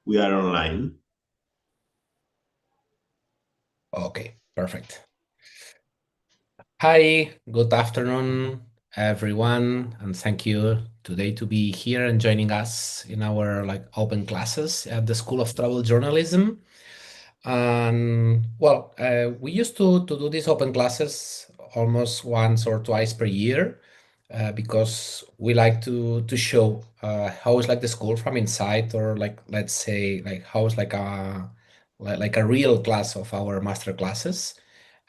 we are online. Okay, perfect. Hi, good afternoon, everyone, and thank you today to be here and joining us in our open classes at the School of Travel Journalism. And well, we used to do these open classes almost once or twice per year because we like to show how is like the school from inside, or let's say how is like a real class of our master classes.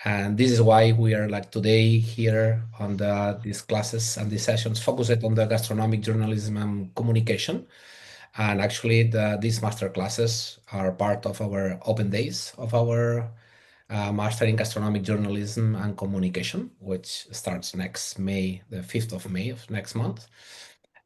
And this is why we are like today here on these classes and these sessions focused on the gastronomic journalism and communication. And actually, these master classes are part of our open days of our Master in Gastronomic Journalism and Communication, which starts next May, the 5th of May of next month.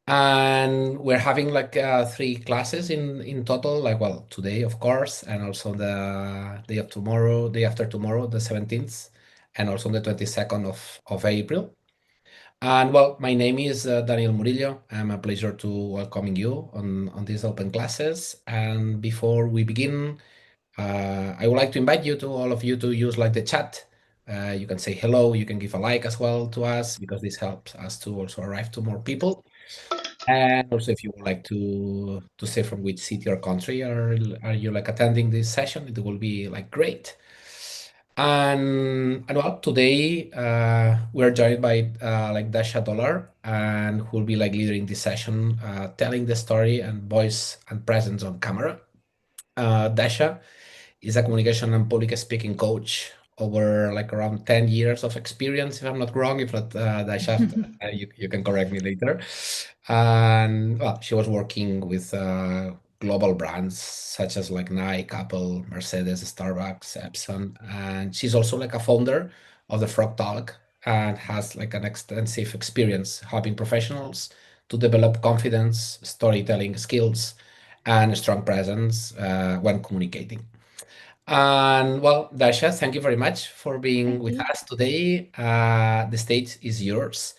And we're having like three classes in total, like, well, today, of course, and also the day of tomorrow, day after tomorrow, the 17th, and also the 22nd of April. And well, my name is Daniel Murillo. I'm a pleasure to welcoming you on these open classes. And before we begin, I would like to invite you to all of you to use like the chat. You can say hello, you can give a like as well to us because this helps us to also arrive to more people. And also, if you would like to say from which city or country are you like attending this session, it will be like great. And well, today we're joined by like Dasha Dollar, and who'll be like leading this session, telling the story and voice and presence on camera. Dasha is a communication and public speaking coach over like around 10 years of experience, if I'm not wrong. If not, Dasha, you can correct me later. And well, she was working with global brands such as like Nike, Apple, Mercedes, Starbucks, Epson. And she's also like a founder of the Frog Talk and has like an extensive experience helping professionals to develop confidence, storytelling skills, and a strong presence when communicating. And well, Dasha, thank you very much for being Thank with you. us today. The stage is yours.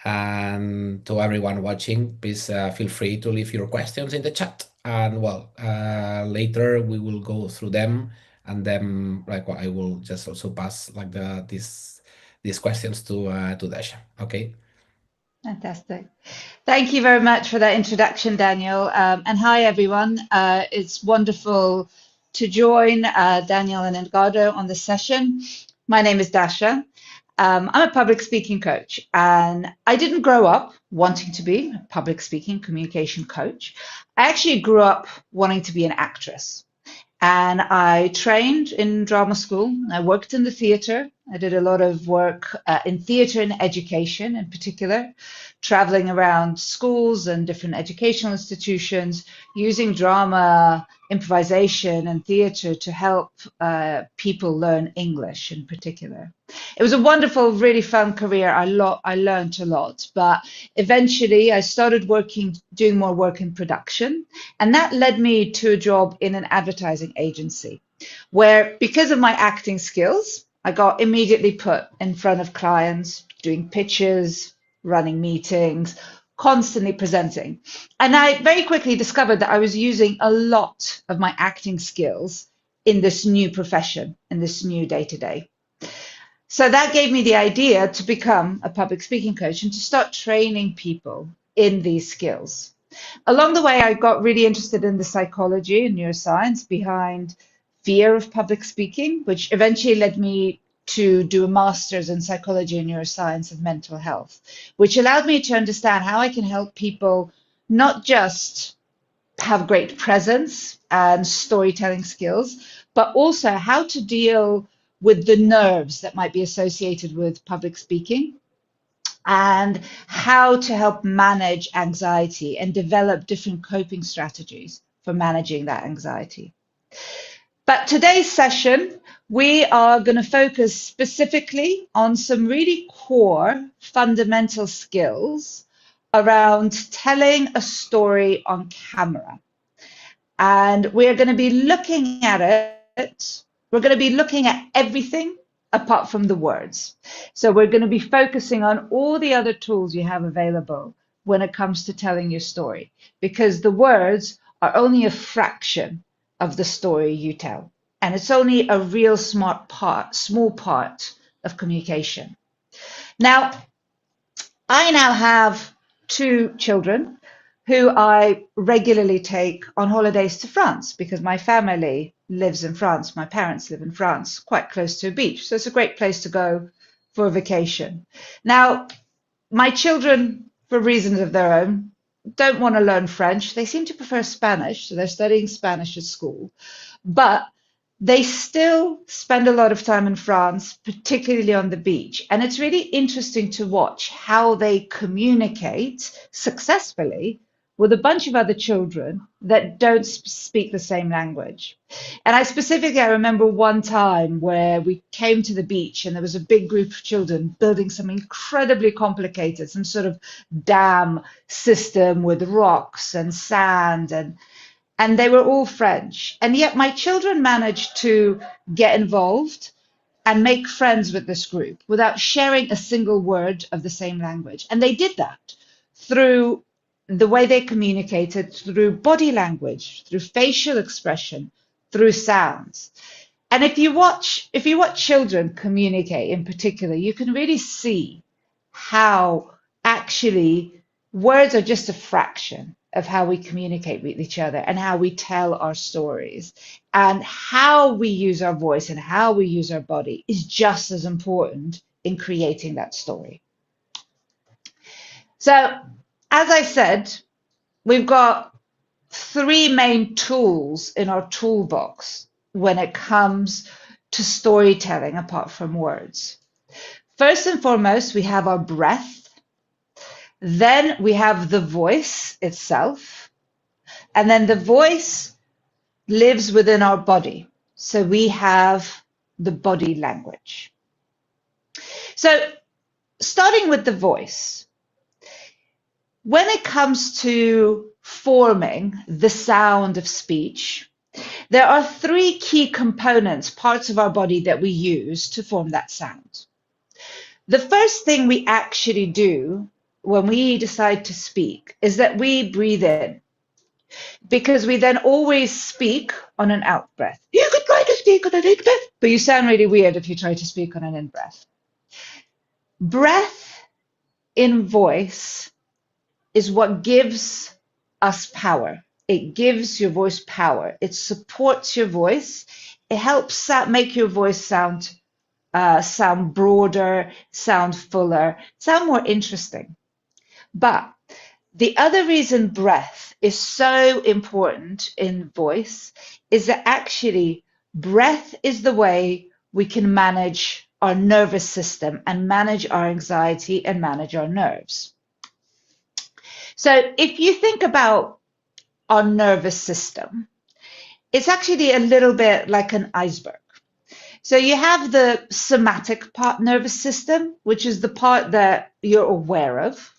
And to everyone watching, please feel free to leave your questions in the chat. And well, later we will go through them, and then like I will just also pass like these questions to Dasha. Okay. Fantastic. Thank you very much for that introduction, Daniel. And hi, everyone. It's wonderful to join Daniel and Edgardo on this session. My name is Dasha. I'm a public speaking coach, and I didn't grow up wanting to be a public speaking communication coach. I actually grew up wanting to be an actress. And I trained in drama school. I worked in the theatre. I did a lot of work in theatre and education in particular, traveling around schools and different educational institutions, using drama, improvisation, and theatre to help people learn English in particular. It was a wonderful, really fun career. I learned a lot, but eventually I started working, doing more work in production. And that led me to a job in an advertising agency where, because of my acting skills, I got immediately put in front of clients, doing pitches, running meetings, constantly presenting. And I very quickly discovered that I was using a lot of my acting skills in this new profession, in this new day to day. So that gave me the idea to become a public speaking coach and to start training people in these skills. Along the way, I got really interested in the psychology and neuroscience behind fear of public speaking, which eventually led me to do a master's in psychology and neuroscience of mental health, which allowed me to understand how I can help people not just have great presence and storytelling skills, but also how to deal with the nerves that might be associated with public speaking and how to help manage anxiety and develop different coping strategies for managing that anxiety. But today's session, we are going to focus specifically on some really core fundamental skills around telling a story on camera. And we're going to be looking at it. We're going to be looking at everything apart from the words. So we're going to be focusing on all the other tools you have available when it comes to telling your story, because the words are only a fraction of the story you tell. And it's only a real small part of communication. Now, I now have two children who I regularly take on holidays to France because my family lives in France. My parents live in France, quite close to a beach. So it's a great place to go for a vacation. Now, my children, for reasons of their own, don't want to learn French. They seem to prefer Spanish, so they're studying Spanish at school. But they still spend a lot of time in France, particularly on the beach. And it's really interesting to watch how they communicate successfully with a bunch of other children that don't speak the same language. And I remember one time where we came to the beach and there was a big group of children building some incredibly complicated, some sort of dam system with rocks and sand and they were all French. And yet my children managed to get involved and make friends with this group without sharing a single word of the same language. And they did that through the way they communicated, through body language, through facial expression, through sounds. And if you watch children communicate in particular, you can really see how actually words are just a fraction of how we communicate with each other and how we tell our stories. And how we use our voice and how we use our body is just as important in creating that story. So, as I said, we've got three main tools in our toolbox when it comes to storytelling apart from words. First and foremost, we have our breath. Then we have the voice itself. And then the voice lives within our body. So we have the body language. So starting with the voice, when it comes to forming the sound of speech, there are three key components, parts of our body that we use to form that sound. The first thing we actually do when we decide to speak is that we breathe in, because we then always speak on an out breath. You could try to speak on an in breath, but you sound really weird if you try to speak on an in breath. Breath in voice is what gives us power. It gives your voice power. It supports your voice. It helps make your voice sound broader, sound fuller, sound more interesting. But the other reason breath is so important in voice is that actually breath is the way we can manage our nervous system and manage our anxiety and manage our nerves. So if you think about our nervous system, it's actually a little bit like an iceberg. So you have the somatic part nervous system, which is the part that you're aware of.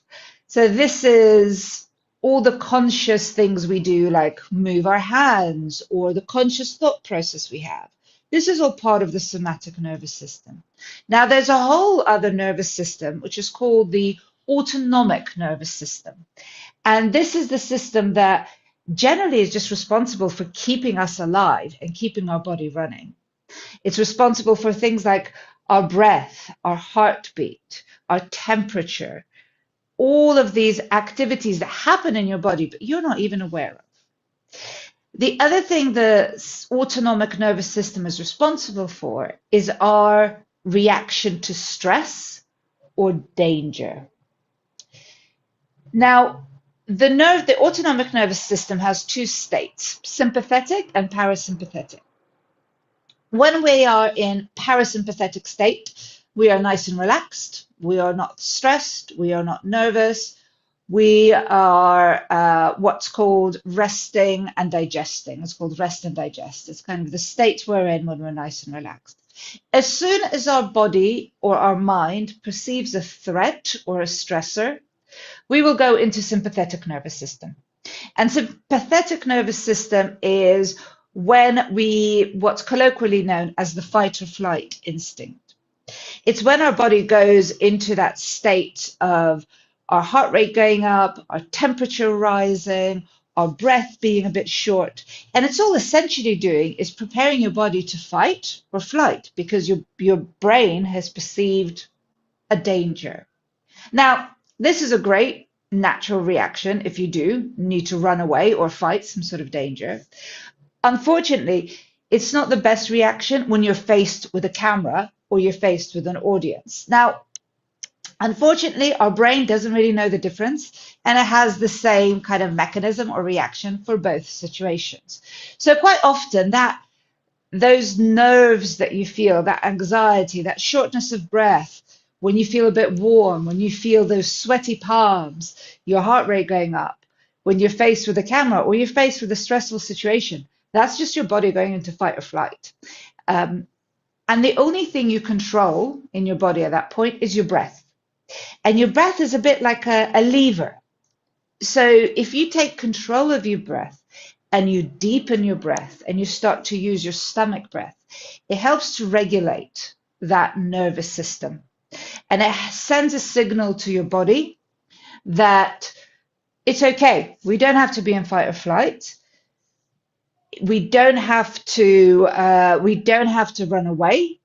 So this is all the conscious things we do, like move our hands, or the conscious thought process we have. This is all part of the somatic nervous system. Now there's a whole other nervous system, which is called the autonomic nervous system. And this is the system that generally is just responsible for keeping us alive and keeping our body running. It's responsible for things like our breath, our heartbeat, our temperature, all of these activities that happen in your body, but you're not even aware of. The other thing the autonomic nervous system is responsible for is our reaction to stress or danger. Now, the autonomic nervous system has two states, sympathetic and parasympathetic. When we are in parasympathetic state, we are nice and relaxed. We are not stressed. We are not nervous. We are what's called resting and digesting. It's called rest and digest. It's kind of the state we're in when we're nice and relaxed. As soon as our body or our mind perceives a threat or a stressor, we will go into sympathetic nervous system. And sympathetic nervous system is what's colloquially known as the fight or flight instinct. It's when our body goes into that state of our heart rate going up, our temperature rising, our breath being a bit short. And it's all essentially doing is preparing your body to fight or flight because your brain has perceived a danger. Now, this is a great natural reaction if you do need to run away or fight some sort of danger. Unfortunately, it's not the best reaction when you're faced with a camera or you're faced with an audience. Now, unfortunately, our brain doesn't really know the difference, and it has the same kind of mechanism or reaction for both situations. So quite often that those nerves that you feel, that anxiety, that shortness of breath, when you feel a bit warm, when you feel those sweaty palms, your heart rate going up, when you're faced with a camera or you're faced with a stressful situation, that's just your body going into fight or flight. And the only thing you control in your body at that point is your breath. And your breath is a bit like a lever. So if you take control of your breath and you deepen your breath and you start to use your stomach breath, it helps to regulate that nervous system. And it sends a signal to your body that it's okay. We don't have to be in fight or flight. We don't have to run away.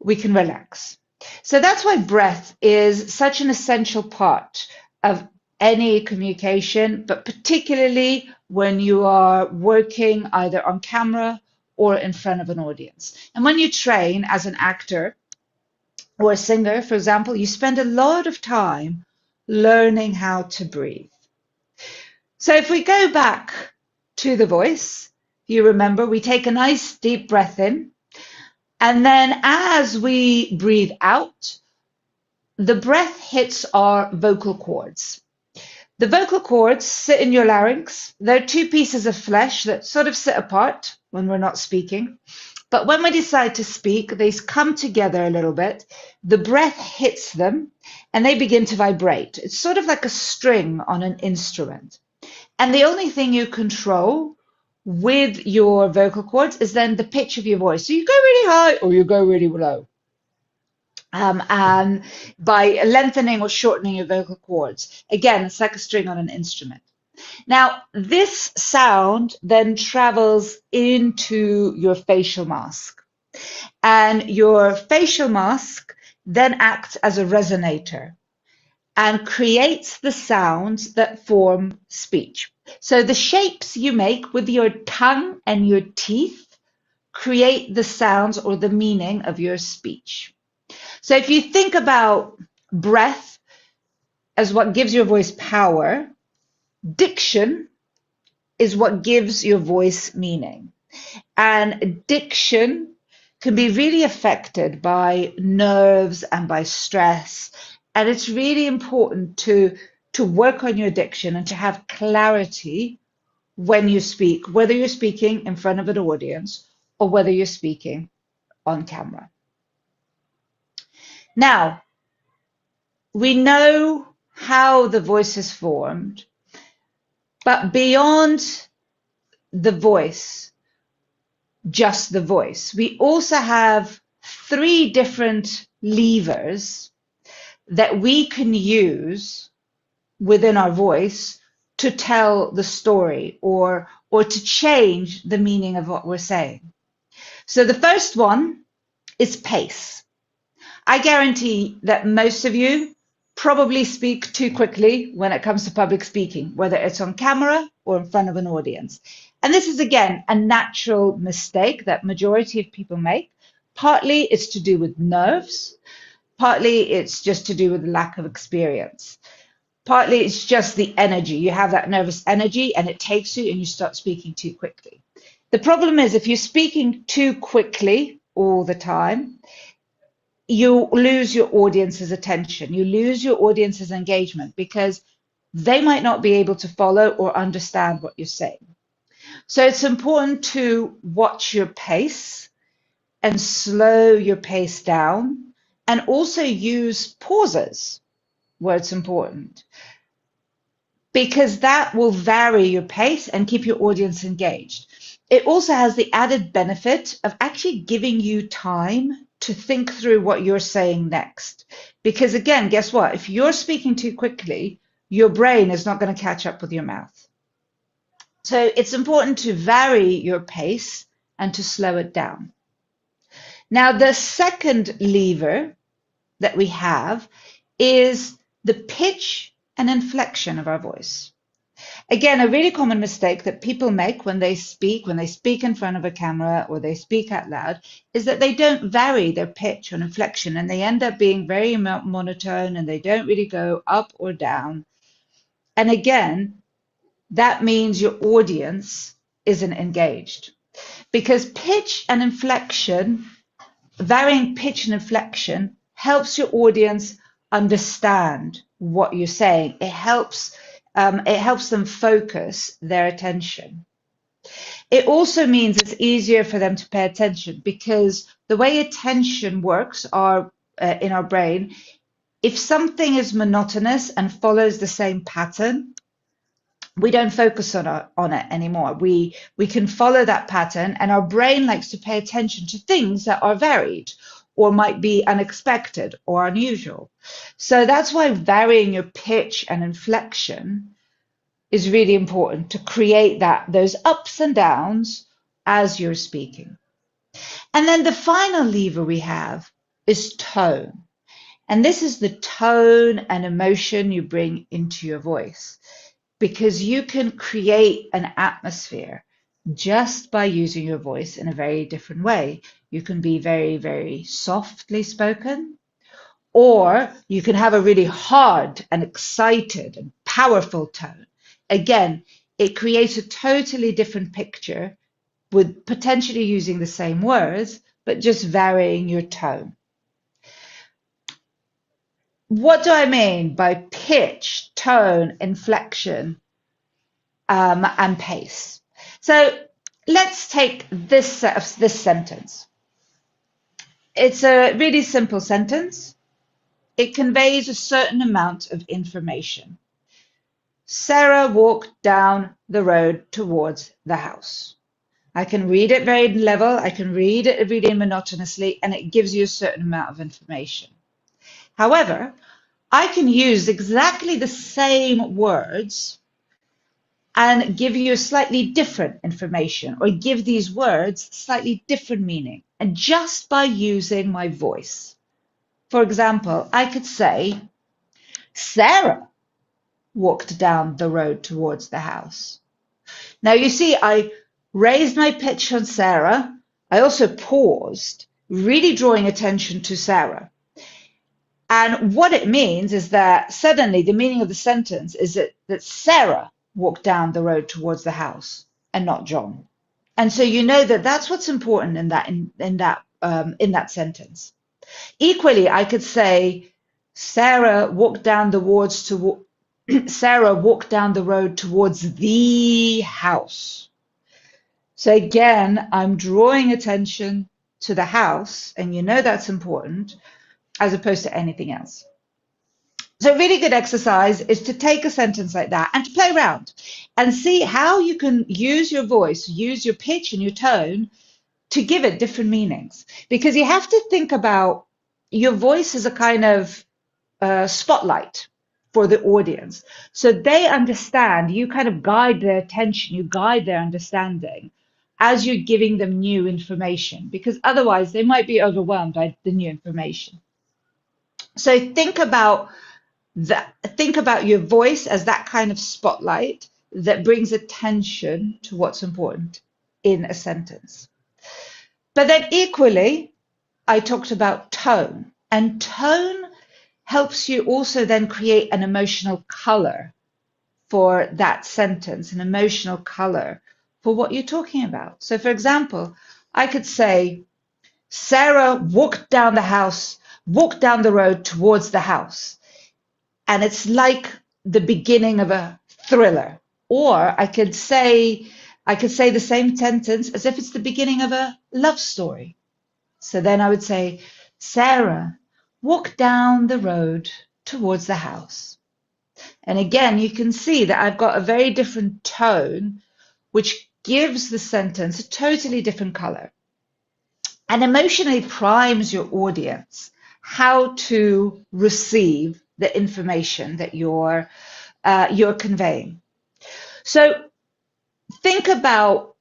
We can relax. So that's why breath is such an essential part of any communication, but particularly when you are working either on camera or in front of an audience. And when you train as an actor or a singer, for example, you spend a lot of time learning how to breathe. So if we go back to the voice, you remember we take a nice deep breath in, and then as we breathe out, the breath hits our vocal cords. The vocal cords sit in your larynx. They're two pieces of flesh that sort of sit apart when we're not speaking. But when we decide to speak, they come together a little bit. The breath hits them and they begin to vibrate. It's sort of like a string on an instrument. And the only thing you control with your vocal cords is then the pitch of your voice. So you go really high or you go really low. And by lengthening or shortening your vocal cords. Again, it's like a string on an instrument. Now, this sound then travels into your facial mask. And your facial mask then acts as a resonator and creates the sounds that form speech. So the shapes you make with your tongue and your teeth create the sounds or the meaning of your speech. So if you think about breath as what gives your voice power, diction is what gives your voice meaning. And diction can be really affected by nerves and by stress. And it's really important to work on your diction and to have clarity when you speak, whether you're speaking in front of an audience or whether you're speaking on camera. Now, we know how the voice is formed, but beyond the voice, just the voice, we also have 3 different levers that we can use within our voice to tell the story or to change the meaning of what we're saying. So the first one is pace. I guarantee that most of you probably speak too quickly when it comes to public speaking, whether it's on camera or in front of an audience. And this is, again, a natural mistake that majority of people make. Partly it's to do with nerves. Partly it's just to do with lack of experience. Partly it's just the energy. You have that nervous energy and it takes you and you start speaking too quickly. The problem is if you're speaking too quickly all the time, you lose your audience's attention. You lose your audience's engagement because they might not be able to follow or understand what you're saying. So it's important to watch your pace and slow your pace down and also use pauses where it's important because that will vary your pace and keep your audience engaged. It also has the added benefit of actually giving you time to think through what you're saying next. Because again, guess what? If you're speaking too quickly, your brain is not going to catch up with your mouth. So it's important to vary your pace and to slow it down. Now, the second lever that we have is the pitch and inflection of our voice. Again, a really common mistake that people make when they speak in front of a camera or they speak out loud, is that they don't vary their pitch or inflection, and they end up being very monotone and they don't really go up or down. And again, that means your audience isn't engaged, because pitch and inflection, varying pitch and inflection, helps your audience understand what you're saying. It helps them focus their attention. It also means it's easier for them to pay attention, because the way attention works in our brain, if something is monotonous and follows the same pattern, we don't focus on it anymore. We can follow that pattern, and our brain likes to pay attention to things that are varied or might be unexpected or unusual. So that's why varying your pitch and inflection is really important, to create those ups and downs as you're speaking. And then the final lever we have is tone. And this is the tone and emotion you bring into your voice, because you can create an atmosphere just by using your voice in a very different way. You can be very, very softly spoken, or you can have a really hard and excited and powerful tone. Again, it creates a totally different picture with potentially using the same words, but just varying your tone. What do I mean by pitch, tone, inflection, and pace? So let's take this sentence. It's a really simple sentence. It conveys a certain amount of information. Sarah walked down the road towards the house. I can read it very level, I can read it really monotonously, and it gives you a certain amount of information. However, I can use exactly the same words and give you slightly different information, or give these words slightly different meaning, and just by using my voice. For example, I could say, Sarah walked down the road towards the house. Now you see, I raised my pitch on Sarah. I also paused, really drawing attention to Sarah. And what it means is that suddenly the meaning of the sentence is that Sarah walked down the road towards the house and not John. And so you know that that's what's important in that sentence. Equally, I could say Sarah walked down the road towards the house. So again, I'm drawing attention to the house, and you know that's important, as opposed to anything else. So a really good exercise is to take a sentence like that and to play around and see how you can use your voice, use your pitch and your tone to give it different meanings. Because you have to think about your voice as a kind of spotlight for the audience. So they understand, you kind of guide their attention, you guide their understanding as you're giving them new information, because otherwise they might be overwhelmed by the new information. So think about your voice as that kind of spotlight that brings attention to what's important in a sentence. But then equally, I talked about tone, and tone helps you also then create an emotional color for that sentence, an emotional color for what you're talking about. So for example, I could say, Sarah walked down the road towards the house. And it's like the beginning of a thriller. Or I could say the same sentence as if it's the beginning of a love story. So then I would say, Sarah walked down the road towards the house. And again, you can see that I've got a very different tone, which gives the sentence a totally different color and emotionally primes your audience how to receive the information that you're conveying. So think about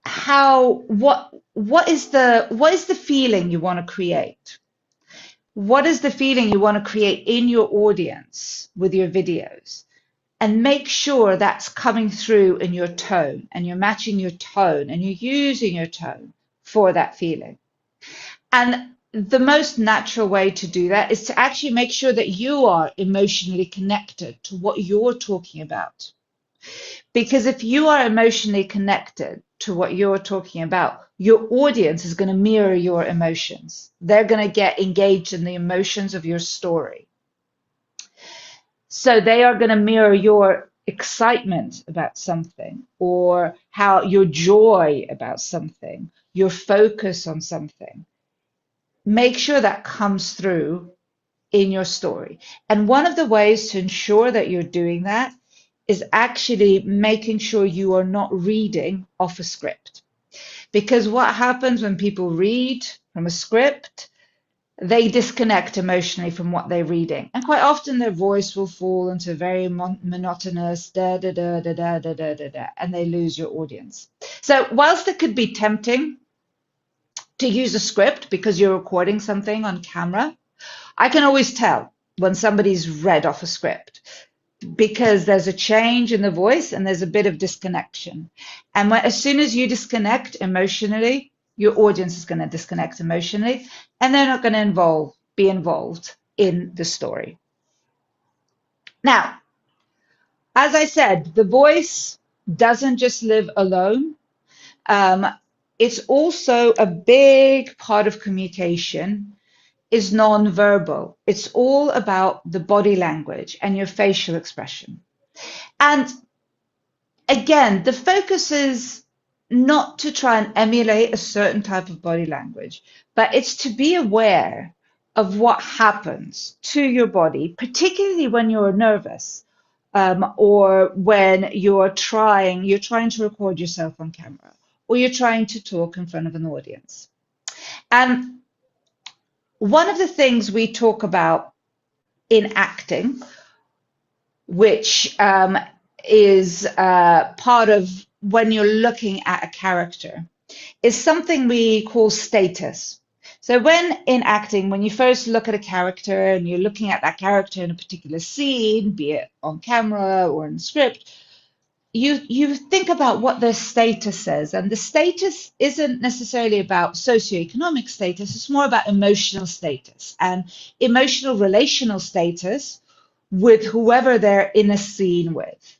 how what is the feeling you want to create? What is the feeling you want to create in your audience with your videos? And make sure that's coming through in your tone, and you're matching your tone and you're using your tone for that feeling. And the most natural way to do that is to actually make sure that you are emotionally connected to what you're talking about. Because if you are emotionally connected to what you're talking about, your audience is going to mirror your emotions. They're going to get engaged in the emotions of your story. So they are going to mirror your excitement about something, or how your joy about something, your focus on something. Make sure that comes through in your story. And one of the ways to ensure that you're doing that is actually making sure you are not reading off a script. Because what happens when people read from a script, they disconnect emotionally from what they're reading. And quite often their voice will fall into very monotonous da da da da da da da da da, and they lose your audience. So whilst it could be tempting to use a script because you're recording something on camera, I can always tell when somebody's read off a script, because there's a change in the voice and there's a bit of disconnection. And as soon as you disconnect emotionally, your audience is going to disconnect emotionally, and they're not going to be involved in the story. Now, as I said, the voice doesn't just live alone. Um, it's also a big part of communication is non-verbal. It's all about the body language and your facial expression. And again, the focus is not to try and emulate a certain type of body language, but it's to be aware of what happens to your body, particularly when you're nervous, or when you're trying to record yourself on camera, or you're trying to talk in front of an audience. And one of the things we talk about in acting, which is part of when you're looking at a character, is something we call status. So when in acting, when you first look at a character and you're looking at that character in a particular scene, be it on camera or in the script, you think about what their status is. And the status isn't necessarily about socioeconomic status, it's more about emotional status and emotional relational status with whoever they're in a scene with.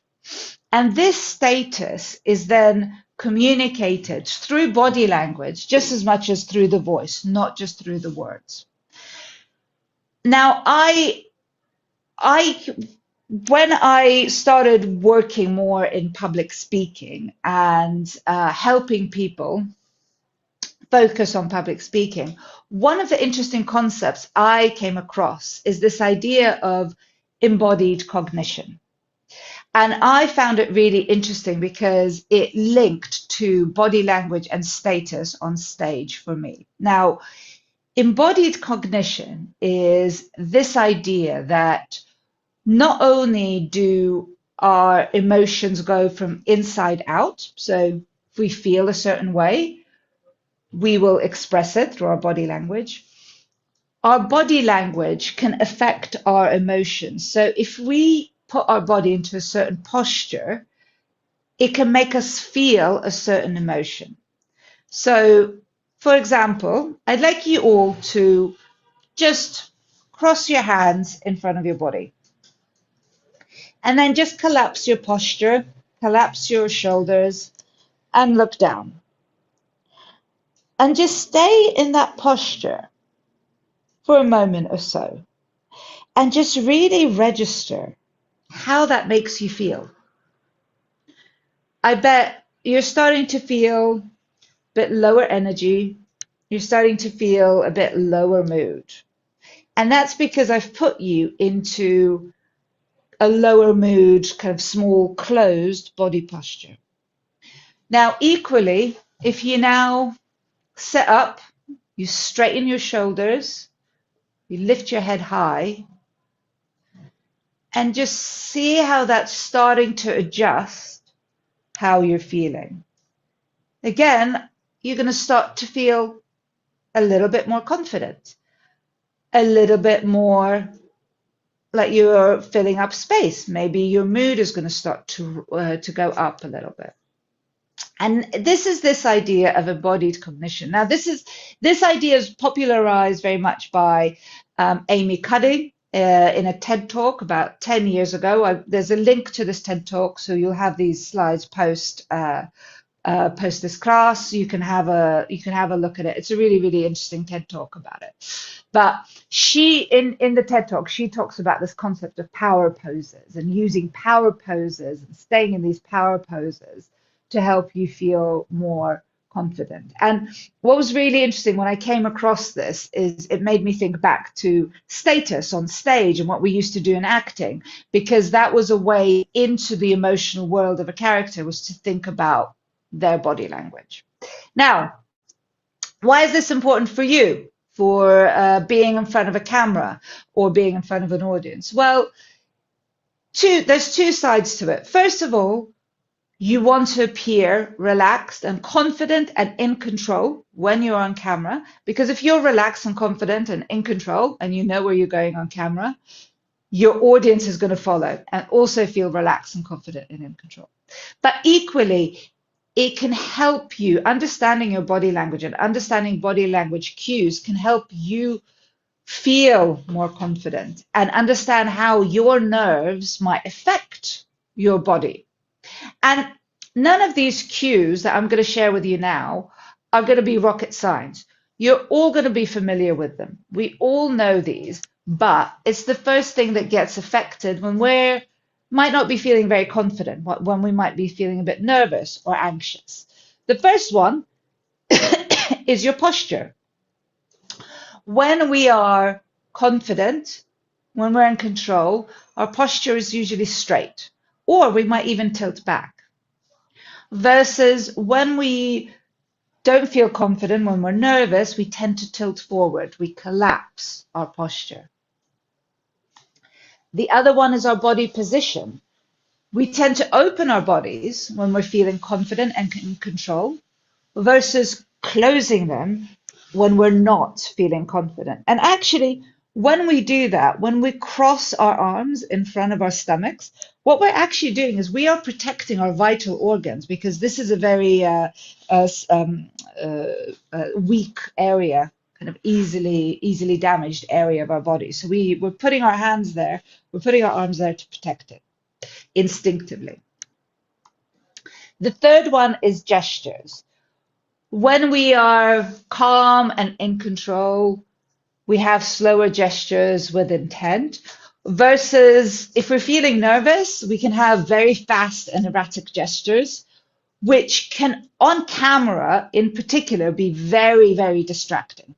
And this status is then communicated through body language just as much as through the voice, not just through the words. Now, I when I started working more in public speaking and helping people focus on public speaking, one of the interesting concepts I came across is this idea of embodied cognition. And I found it really interesting because it linked to body language and status on stage for me. Now, embodied cognition is this idea that not only do our emotions go from inside out, so if we feel a certain way, we will express it through our body language. Our body language can affect our emotions. So if we put our body into a certain posture, it can make us feel a certain emotion. So, for example, I'd like you all to just cross your hands in front of your body. And then just collapse your posture, collapse your shoulders, and look down. And just stay in that posture for a moment or so. And just really register how that makes you feel. I bet you're starting to feel a bit lower energy. You're starting to feel a bit lower mood. And that's because I've put you into a lower mood, kind of small, closed body posture. Now, equally, if you now sit up, you straighten your shoulders, you lift your head high, and just see how that's starting to adjust how you're feeling. Again, you're going to start to feel a little bit more confident, a little bit more like you're filling up space. Maybe your mood is going to start to go up a little bit. And this is this idea of embodied cognition. Now, this idea is popularized very much by Amy Cuddy in a TED talk about 10 years ago. There's a link to this TED talk, so you'll have these slides post this class. You can have a look at it. It's a really, really interesting TED talk about it. But she in the TED talk, she talks about this concept of power poses and using power poses and staying in these power poses to help you feel more confident. And what was really interesting when I came across this is it made me think back to status on stage and what we used to do in acting, because that was a way into the emotional world of a character, was to think about their body language. Now, why is this important for you, for being in front of a camera or being in front of an audience? Well, there's two sides to it. First of all, you want to appear relaxed and confident and in control when you're on camera, because if you're relaxed and confident and in control and you know where you're going on camera, your audience is going to follow and also feel relaxed and confident and in control. But equally, it can help you. Understanding your body language and understanding body language cues can help you feel more confident and understand how your nerves might affect your body. And none of these cues that I'm going to share with you now are going to be rocket science. You're all going to be familiar with them. We all know these, but it's the first thing that gets affected when we might not be feeling very confident, when we might be feeling a bit nervous or anxious. The first one is your posture. When we are confident, when we're in control, our posture is usually straight, or we might even tilt back. Versus when we don't feel confident, when we're nervous, we tend to tilt forward. We collapse our posture. The other one is our body position. We tend to open our bodies when we're feeling confident and in control, versus closing them when we're not feeling confident. And actually, when we do that, when we cross our arms in front of our stomachs, what we're actually doing is we are protecting our vital organs, because this is a very weak area, kind of easily damaged area of our body. So we're putting our hands there, we're putting our arms there to protect it instinctively. The third one is gestures. When we are calm and in control, we have slower gestures with intent, versus if we're feeling nervous, we can have very fast and erratic gestures, which can, on camera in particular, be very, very distracting.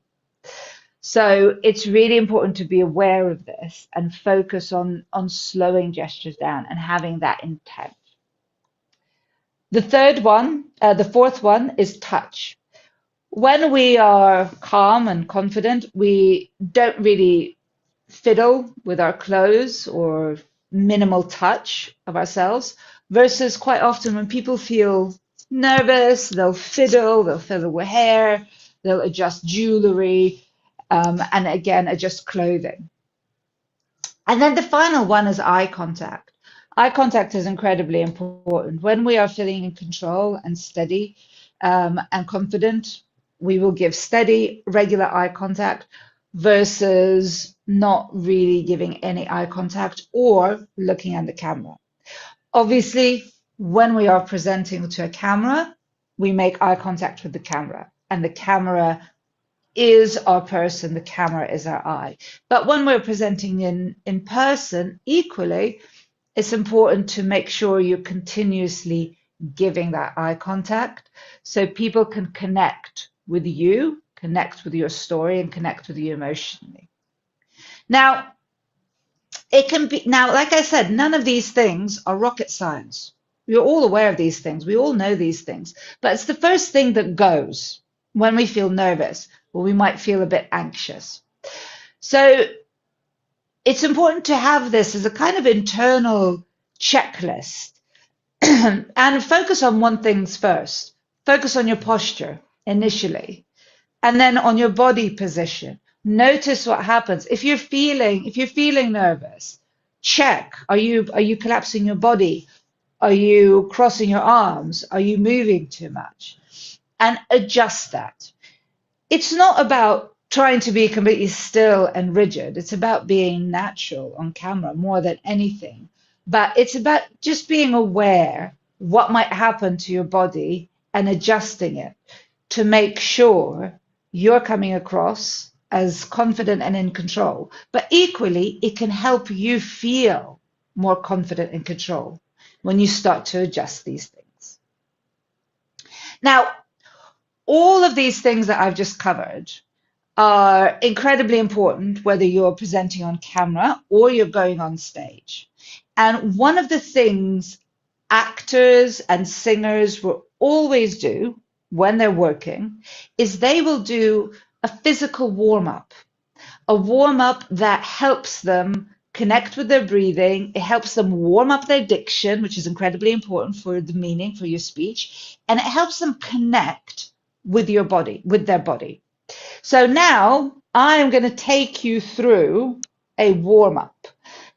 So it's really important to be aware of this and focus on slowing gestures down and having that intent. The fourth one is touch. When we are calm and confident, we don't really fiddle with our clothes or minimal touch of ourselves, versus quite often when people feel nervous, they'll fiddle with hair, they'll adjust jewelry, and again, adjust clothing. And then the final one is eye contact. Eye contact is incredibly important. When we are feeling in control and steady and confident, we will give steady, regular eye contact versus not really giving any eye contact or looking at the camera. Obviously, when we are presenting to a camera, we make eye contact with the camera, and the camera is our person, the camera is our eye. But when we're presenting in person, equally, it's important to make sure you're continuously giving that eye contact so people can connect with you, connect with your story, and connect with you emotionally. Now, like I said, none of these things are rocket science. We're all aware of these things. We all know these things. But it's the first thing that goes when we feel nervous or we might feel a bit anxious. So it's important to have this as a kind of internal checklist And focus on one thing first. Focus on your posture initially, and then on your body position. Notice what happens. If you're feeling nervous, check. Are you collapsing your body? Are you crossing your arms? Are you moving too much? And adjust that. It's not about trying to be completely still and rigid. It's about being natural on camera more than anything. But it's about just being aware what might happen to your body and adjusting it to make sure you're coming across as confident and in control. But equally, it can help you feel more confident and control when you start to adjust these things. Now, all of these things that I've just covered are incredibly important, whether you're presenting on camera or you're going on stage. And one of the things actors and singers will always do when they're working is they will do a physical warm up that helps them connect with their breathing. It helps them warm up their diction, which is incredibly important for the meaning for your speech, and it helps them connect with your body, with their body. So now I am going to take you through a warm up,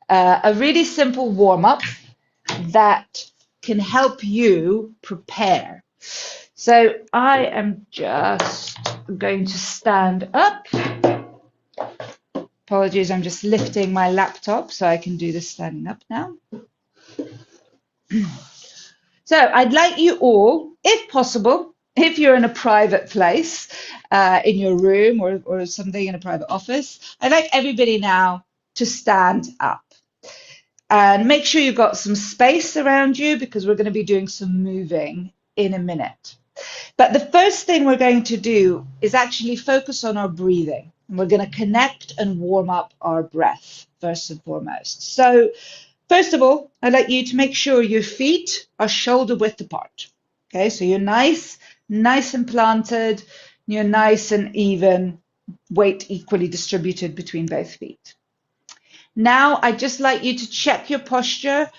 a really simple warm up that can help you prepare. So I am just going to stand up. Apologies, I'm just lifting my laptop so I can do this standing up now. So I'd like you all, if possible, if you're in a private place, in your room or something in a private office, I'd like everybody now to stand up. And make sure you've got some space around you because we're going to be doing some moving in a minute. But the first thing we're going to do is actually focus on our breathing. And we're going to connect and warm up our breath first and foremost. So first of all, I'd like you to make sure your feet are shoulder width apart. Okay, so you're nice and planted, you're nice and even, weight equally distributed between both feet. Now, I'd just like you to check your posture.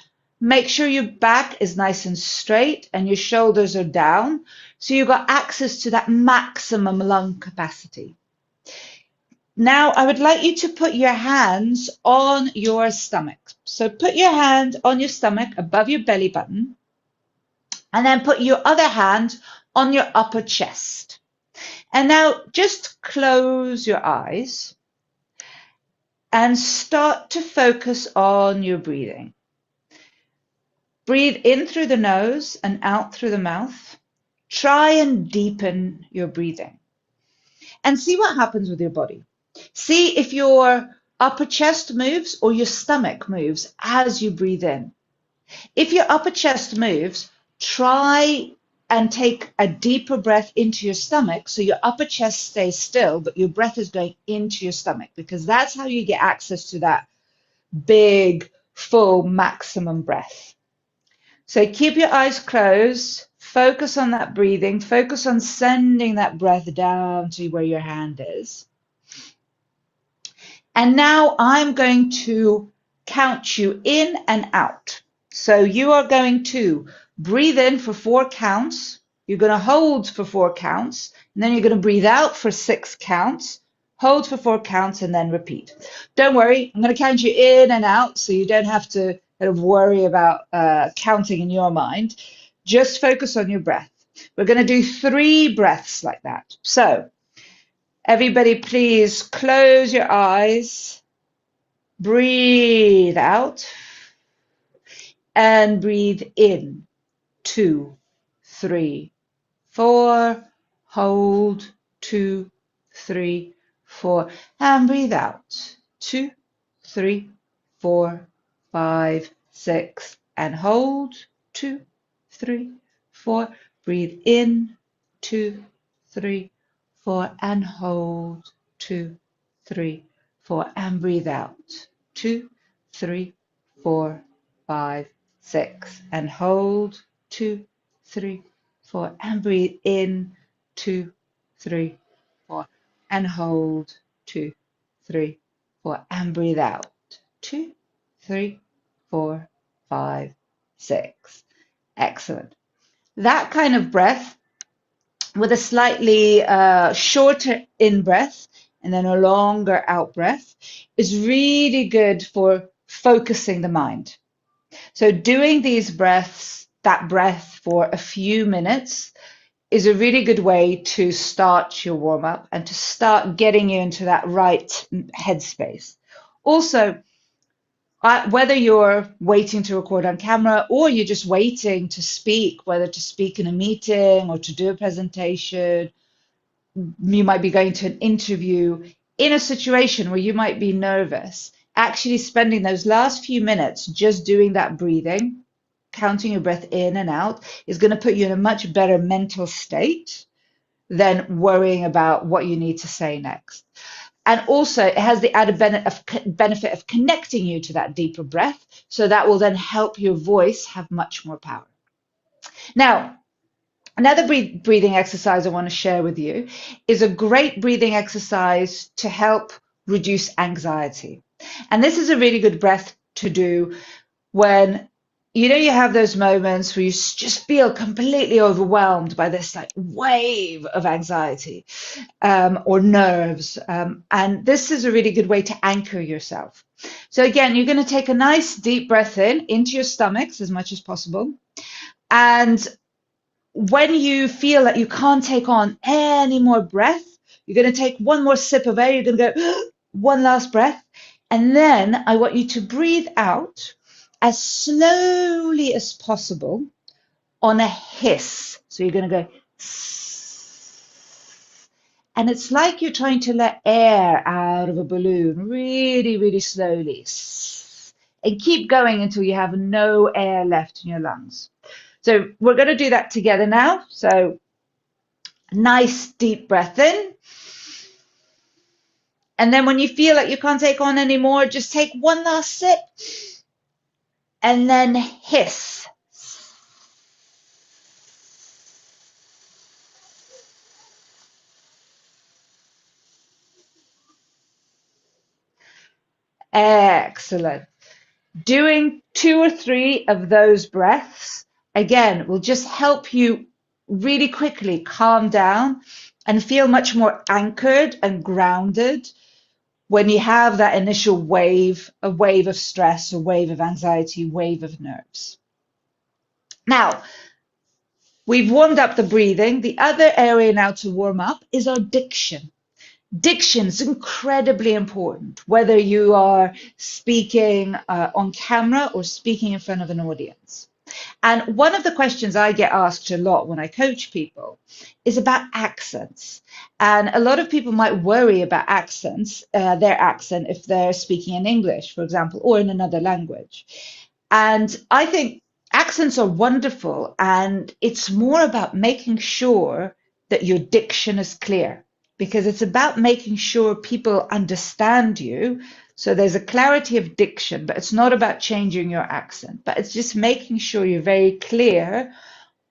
Make sure your back is nice and straight and your shoulders are down. So you've got access to that maximum lung capacity. Now, I would like you to put your hands on your stomach. So put your hand on your stomach above your belly button, and then put your other hand on your upper chest. And now just close your eyes and start to focus on your breathing. Breathe in through the nose and out through the mouth. Try and deepen your breathing and see what happens with your body. See if your upper chest moves or your stomach moves as you breathe in. If your upper chest moves, try and take a deeper breath into your stomach so your upper chest stays still, but your breath is going into your stomach because that's how you get access to that big, full, maximum breath. So keep your eyes closed, focus on that breathing, focus on sending that breath down to where your hand is. And now I'm going to count you in and out. So you are going to breathe in for 4 counts. You're going to hold for 4 counts. And then you're going to breathe out for 6 counts. Hold for 4 counts and then repeat. Don't worry, I'm going to count you in and out so you don't have to kind of worry about counting in your mind. Just focus on your breath. We're going to do 3 breaths like that. So everybody, please close your eyes, breathe out, and breathe in. 2, 3, 4. Hold. 2, 3, 4. And breathe out. 2, 3, 4, 5, 6. And hold. 2, 3, 4. Breathe in. 2, 3, 4. And hold. 2, 3, 4. And breathe out. 2, 3, 4, 5, 6. And hold. 2, 3, 4. And breathe in. 2, 3, 4. And hold. 2, 3, 4. And breathe out. 2, 3, 4, 5, 6. Excellent. That kind of breath with a slightly shorter in breath and then a longer out breath is really good for focusing the mind. So doing these breaths, that breath for a few minutes is a really good way to start your warm up and to start getting you into that right headspace. Also, whether you're waiting to record on camera or you're just waiting to speak, whether to speak in a meeting or to do a presentation, you might be going to an interview in a situation where you might be nervous. Actually, spending those last few minutes just doing that breathing, counting your breath in and out, is going to put you in a much better mental state than worrying about what you need to say next. And also, it has the added benefit of connecting you to that deeper breath. So that will then help your voice have much more power. Now, another breathing exercise I want to share with you is a great breathing exercise to help reduce anxiety. And this is a really good breath to do when you have those moments where you just feel completely overwhelmed by this like wave of anxiety or nerves. And this is a really good way to anchor yourself. So again, you're going to take a nice deep breath in into your stomachs as much as possible. And when you feel that you can't take on any more breath, you're going to take one more sip of air. You're going to go one last breath. And then I want you to breathe out as slowly as possible on a hiss. So you're going to go, and it's like you're trying to let air out of a balloon really, really slowly. And keep going until you have no air left in your lungs. So we're going to do that together now. So nice deep breath in. And then when you feel like you can't take on anymore, just take one last sip and then hiss. Excellent. Doing 2 or 3 of those breaths, again, will just help you really quickly calm down and feel much more anchored and grounded when you have that initial wave, a wave of stress, a wave of anxiety, wave of nerves. Now, we've warmed up the breathing. The other area now to warm up is our diction. Diction is incredibly important, whether you are speaking on camera or speaking in front of an audience. And one of the questions I get asked a lot when I coach people is about accents. And a lot of people might worry about accents, their accent, if they're speaking in English, for example, or in another language. And I think accents are wonderful, and it's more about making sure that your diction is clear, because it's about making sure people understand you. So there's a clarity of diction, but it's not about changing your accent, but it's just making sure you're very clear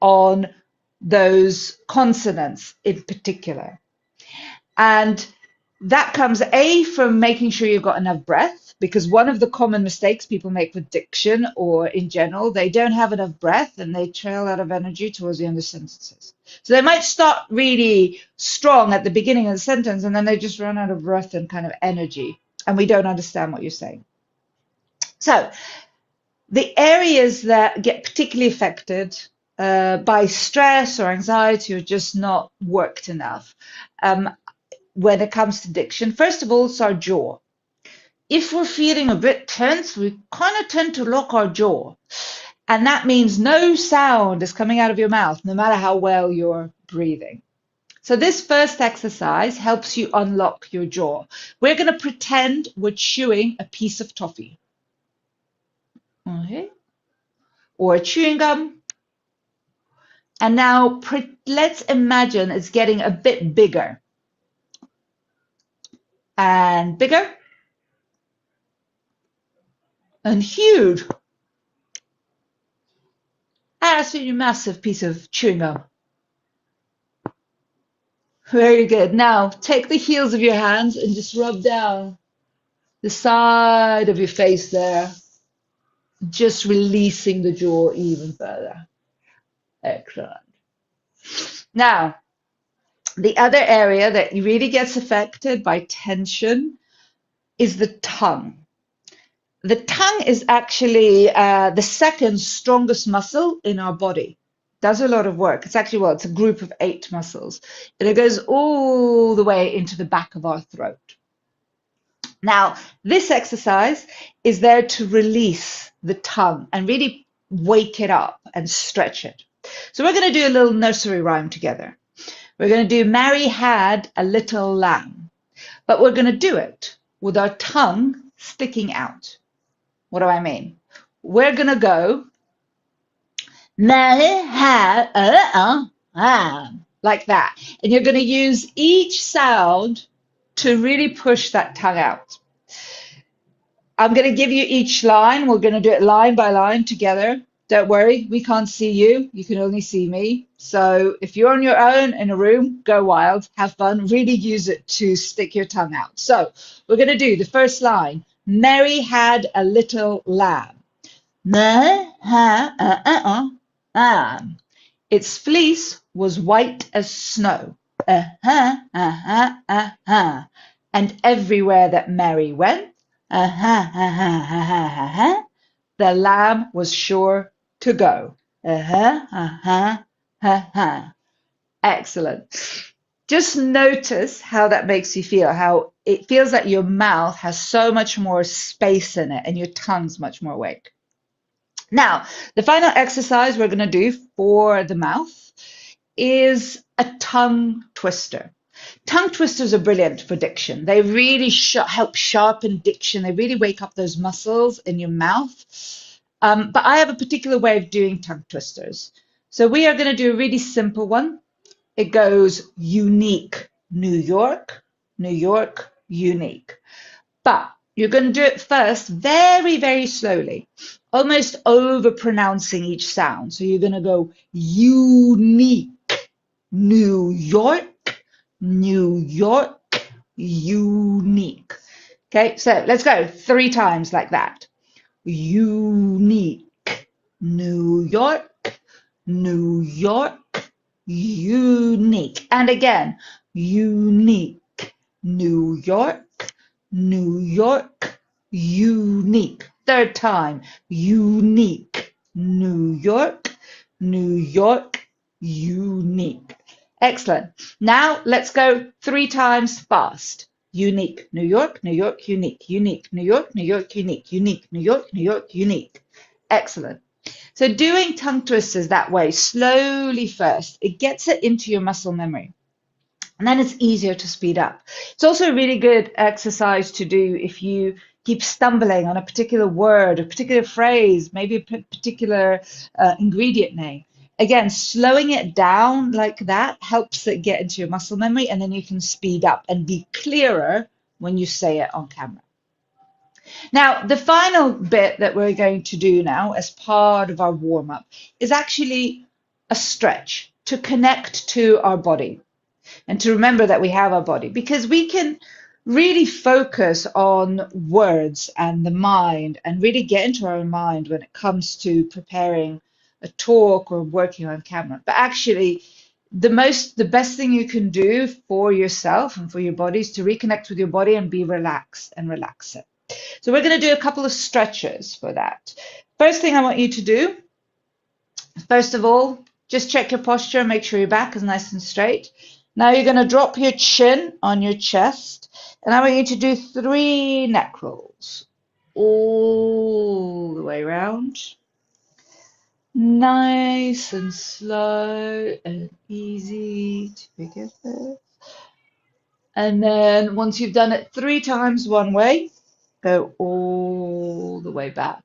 on those consonants in particular. And that comes from making sure you've got enough breath, because one of the common mistakes people make with diction or in general, they don't have enough breath and they trail out of energy towards the end of sentences. So they might start really strong at the beginning of the sentence and then they just run out of breath and kind of energy, and we don't understand what you're saying. So the areas that get particularly affected by stress or anxiety or just not worked enough when it comes to diction, first of all, it's our jaw. If we're feeling a bit tense, we kind of tend to lock our jaw. And that means no sound is coming out of your mouth, no matter how well you're breathing. So this first exercise helps you unlock your jaw. We're going to pretend we're chewing a piece of toffee. Okay. Or chewing gum. And now let's imagine it's getting a bit bigger. And bigger. And huge. That's a massive piece of chewing gum. Very good. Now take the heels of your hands and just rub down the side of your face there, just releasing the jaw even further. Excellent. Now, the other area that really gets affected by tension is the tongue. The tongue is actually the second strongest muscle in our body. Does a lot of work. It's actually, well, it's a group of 8 muscles. And it goes all the way into the back of our throat. Now, this exercise is there to release the tongue and really wake it up and stretch it. So we're going to do a little nursery rhyme together. We're going to do Mary had a little lamb, but we're going to do it with our tongue sticking out. What do I mean? We're going to go Mary had a lamb, like that. And you're going to use each sound to really push that tongue out. I'm going to give you each line. We're going to do it line by line together. Don't worry, we can't see you. You can only see me. So if you're on your own in a room, go wild, have fun, really use it to stick your tongue out. So we're going to do the first line. Mary had a little lamb. Mary had a lamb. Its fleece was white as snow. And everywhere that Mary went, the lamb was sure to go. Excellent. Just notice how that makes you feel, how it feels like your mouth has so much more space in it and your tongue's much more awake. Now, the final exercise we're going to do for the mouth is a tongue twister. Tongue twisters are brilliant for diction. They really help sharpen diction. They really wake up those muscles in your mouth. But I have a particular way of doing tongue twisters. So we are going to do a really simple one. It goes unique, New York, New York, unique. But you're going to do it first very, very slowly, almost over pronouncing each sound. So you're going to go unique, New York, New York, unique. Okay, so let's go 3 times like that. Unique, New York, New York, unique. And again, unique, New York, New York, unique. 3rd time, unique, New York, New York, unique. Excellent. Now let's go 3 times fast. Unique, New York, New York, unique, unique, New York, New York, unique, unique, New York, New York, unique. Excellent. So doing tongue twisters that way, slowly first, it gets it into your muscle memory. And then it's easier to speed up. It's also a really good exercise to do if you keep stumbling on a particular word, a particular phrase, maybe a particular ingredient name. Again, slowing it down like that helps it get into your muscle memory, and then you can speed up and be clearer when you say it on camera. Now, the final bit that we're going to do now as part of our warm-up is actually a stretch to connect to our body and to remember that we have our body, because we can really focus on words and the mind and really get into our mind when it comes to preparing a talk or working on camera. But actually, the best thing you can do for yourself and for your body is to reconnect with your body and be relaxed and relax it. So we're going to do a couple of stretches for that. First thing I want you to do, first of all, just check your posture, make sure your back is nice and straight. Now you're going to drop your chin on your chest, and I want you to do 3 neck rolls all the way around. Nice and slow and easy to begin with. And then once you've done it 3 times one way, go all the way back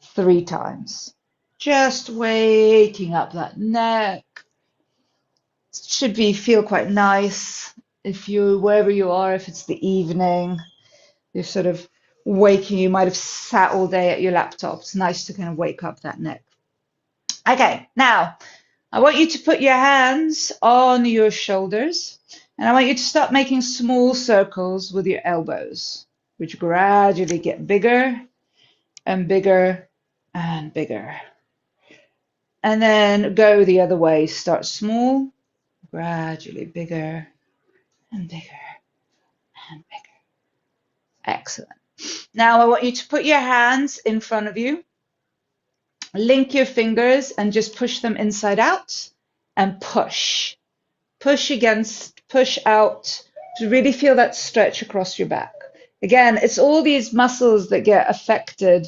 3 times. Just waking up that neck. Should feel quite nice if you, wherever you are, if it's the evening, you're sort of waking, you might have sat all day at your laptop. It's nice to kind of wake up that neck. Okay, now I want you to put your hands on your shoulders, and I want you to start making small circles with your elbows, which gradually get bigger and bigger and bigger. and then go the other way. Start small, gradually bigger and bigger and bigger. Excellent. Now I want you to put your hands in front of you, link your fingers and just push them inside out and push. Push against, push out to really feel that stretch across your back. Again, it's all these muscles that get affected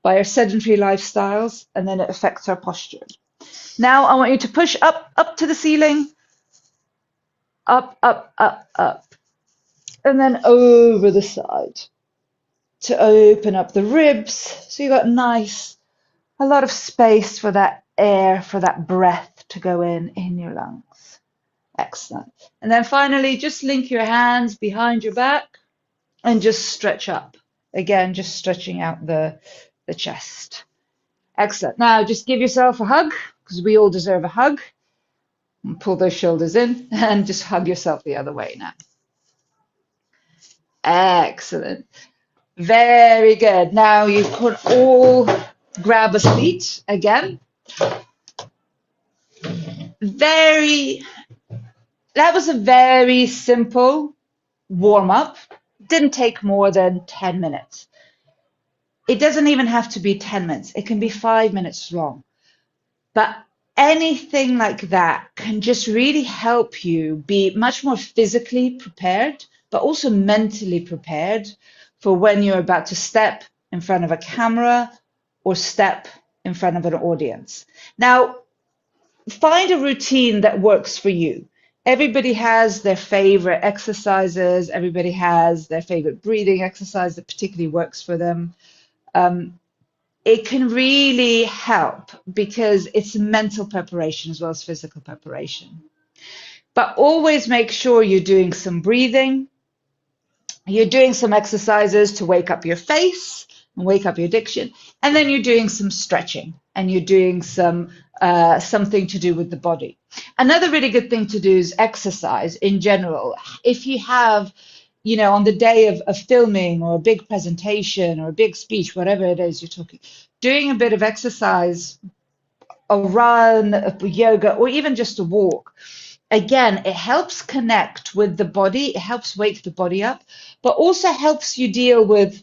by our sedentary lifestyles, and then it affects our posture. Now I want you to push up, up to the ceiling, up, up, up, up, and then over the side to open up the ribs. So you got nice, a lot of space for that air, for that breath to go in your lungs. Excellent. And then finally, just link your hands behind your back and just stretch up. Again, just stretching out the chest. Excellent. Now just give yourself a hug, because we all deserve a hug. And pull those shoulders in and just hug yourself the other way now. Excellent. Very good. Now you can all grab a seat again. That was a very simple warm up. Didn't take more than 10 minutes. It doesn't even have to be 10 minutes. It can be 5 minutes long. But anything like that can just really help you be much more physically prepared, but also mentally prepared for when you're about to step in front of a camera or step in front of an audience. Now, find a routine that works for you. Everybody has their favorite exercises. Everybody has their favorite breathing exercise that particularly works for them. It can really help because it's mental preparation as well as physical preparation. But always make sure you're doing some breathing. You're doing some exercises to wake up your face and wake up your diction. And then you're doing some stretching and you're doing some something to do with the body. Another really good thing to do is exercise in general. If you have, you know, on the day of filming or a big presentation or a big speech, whatever it is you're talking, doing a bit of exercise, a run, a yoga, or even just a walk. Again, it helps connect with the body, it helps wake the body up, but also helps you deal with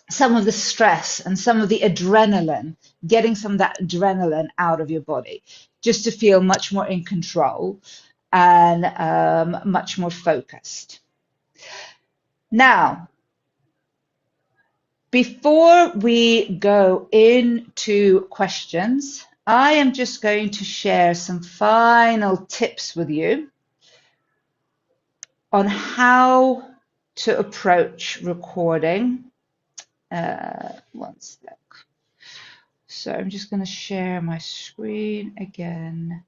some of the stress and some of the adrenaline, getting some of that adrenaline out of your body, just to feel much more in control and much more focused. Now, before we go into questions, I am just going to share some final tips with you on how to approach recording. One sec. So I'm just going to share my screen again.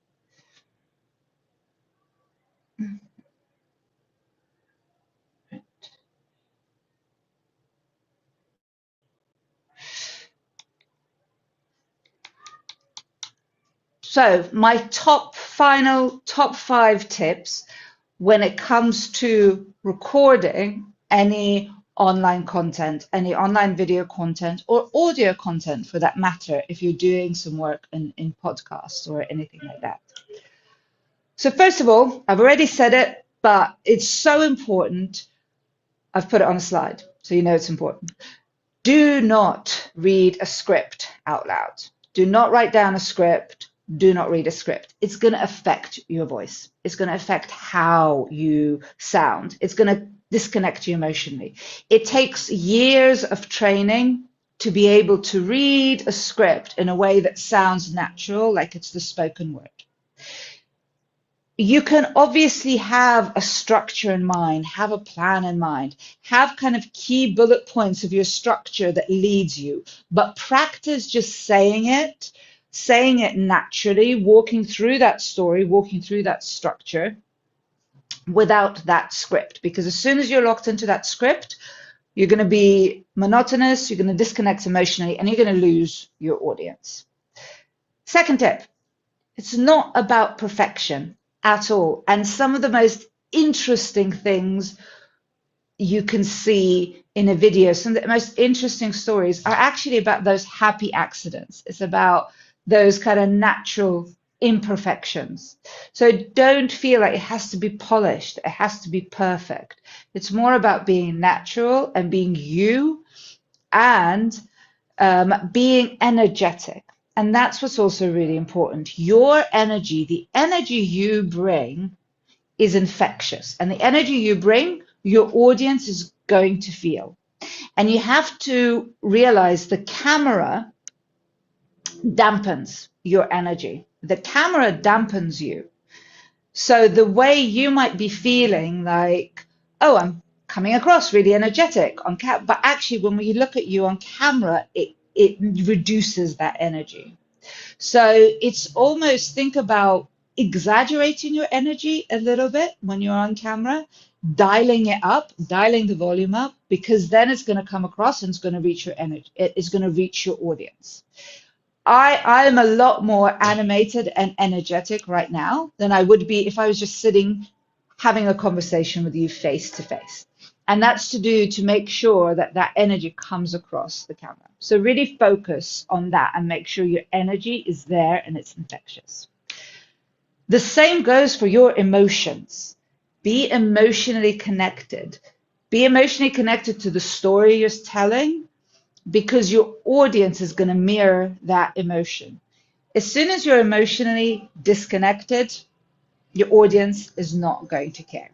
So my top 5 tips when it comes to recording any online content, any online video content or audio content for that matter, if you're doing some work in podcasts or anything like that. So first of all, I've already said it, but it's so important. I've put it on a slide, so you know it's important. Do not read a script out loud. Do not write down a script. Do not read a script. It's going to affect your voice. It's going to affect how you sound. It's going to disconnect you emotionally. It takes years of training to be able to read a script in a way that sounds natural, like it's the spoken word. You can obviously have a structure in mind, have a plan in mind, have kind of key bullet points of your structure that leads you, but practice just saying it naturally, walking through that story, walking through that structure without that script. Because as soon as you're locked into that script, you're going to be monotonous, you're going to disconnect emotionally, and you're going to lose your audience. Second tip, it's not about perfection at all. And some of the most interesting things you can see in a video, some of the most interesting stories are actually about those happy accidents. It's about those kind of natural imperfections. So don't feel like it has to be polished, it has to be perfect. It's more about being natural and being you, and being energetic. And that's what's also really important. Your energy, the energy you bring, is infectious. And the energy you bring, your audience is going to feel. And you have to realize the camera dampens your energy. The camera dampens you. So the way you might be feeling like, oh, I'm coming across really energetic on but actually when we look at you on camera, it reduces that energy. So it's almost, think about exaggerating your energy a little bit when you're on camera, dialing it up, dialing the volume up, because then it's going to come across and it's going to reach your energy. It's going to reach your audience. I am a lot more animated and energetic right now than I would be if I was just sitting having a conversation with you face to face. And that's to do to make sure that that energy comes across the camera. So really focus on that and make sure your energy is there and it's infectious. The same goes for your emotions. Be emotionally connected. Be emotionally connected to the story you're telling, because your audience is going to mirror that emotion. As soon as you're emotionally disconnected, your audience is not going to care.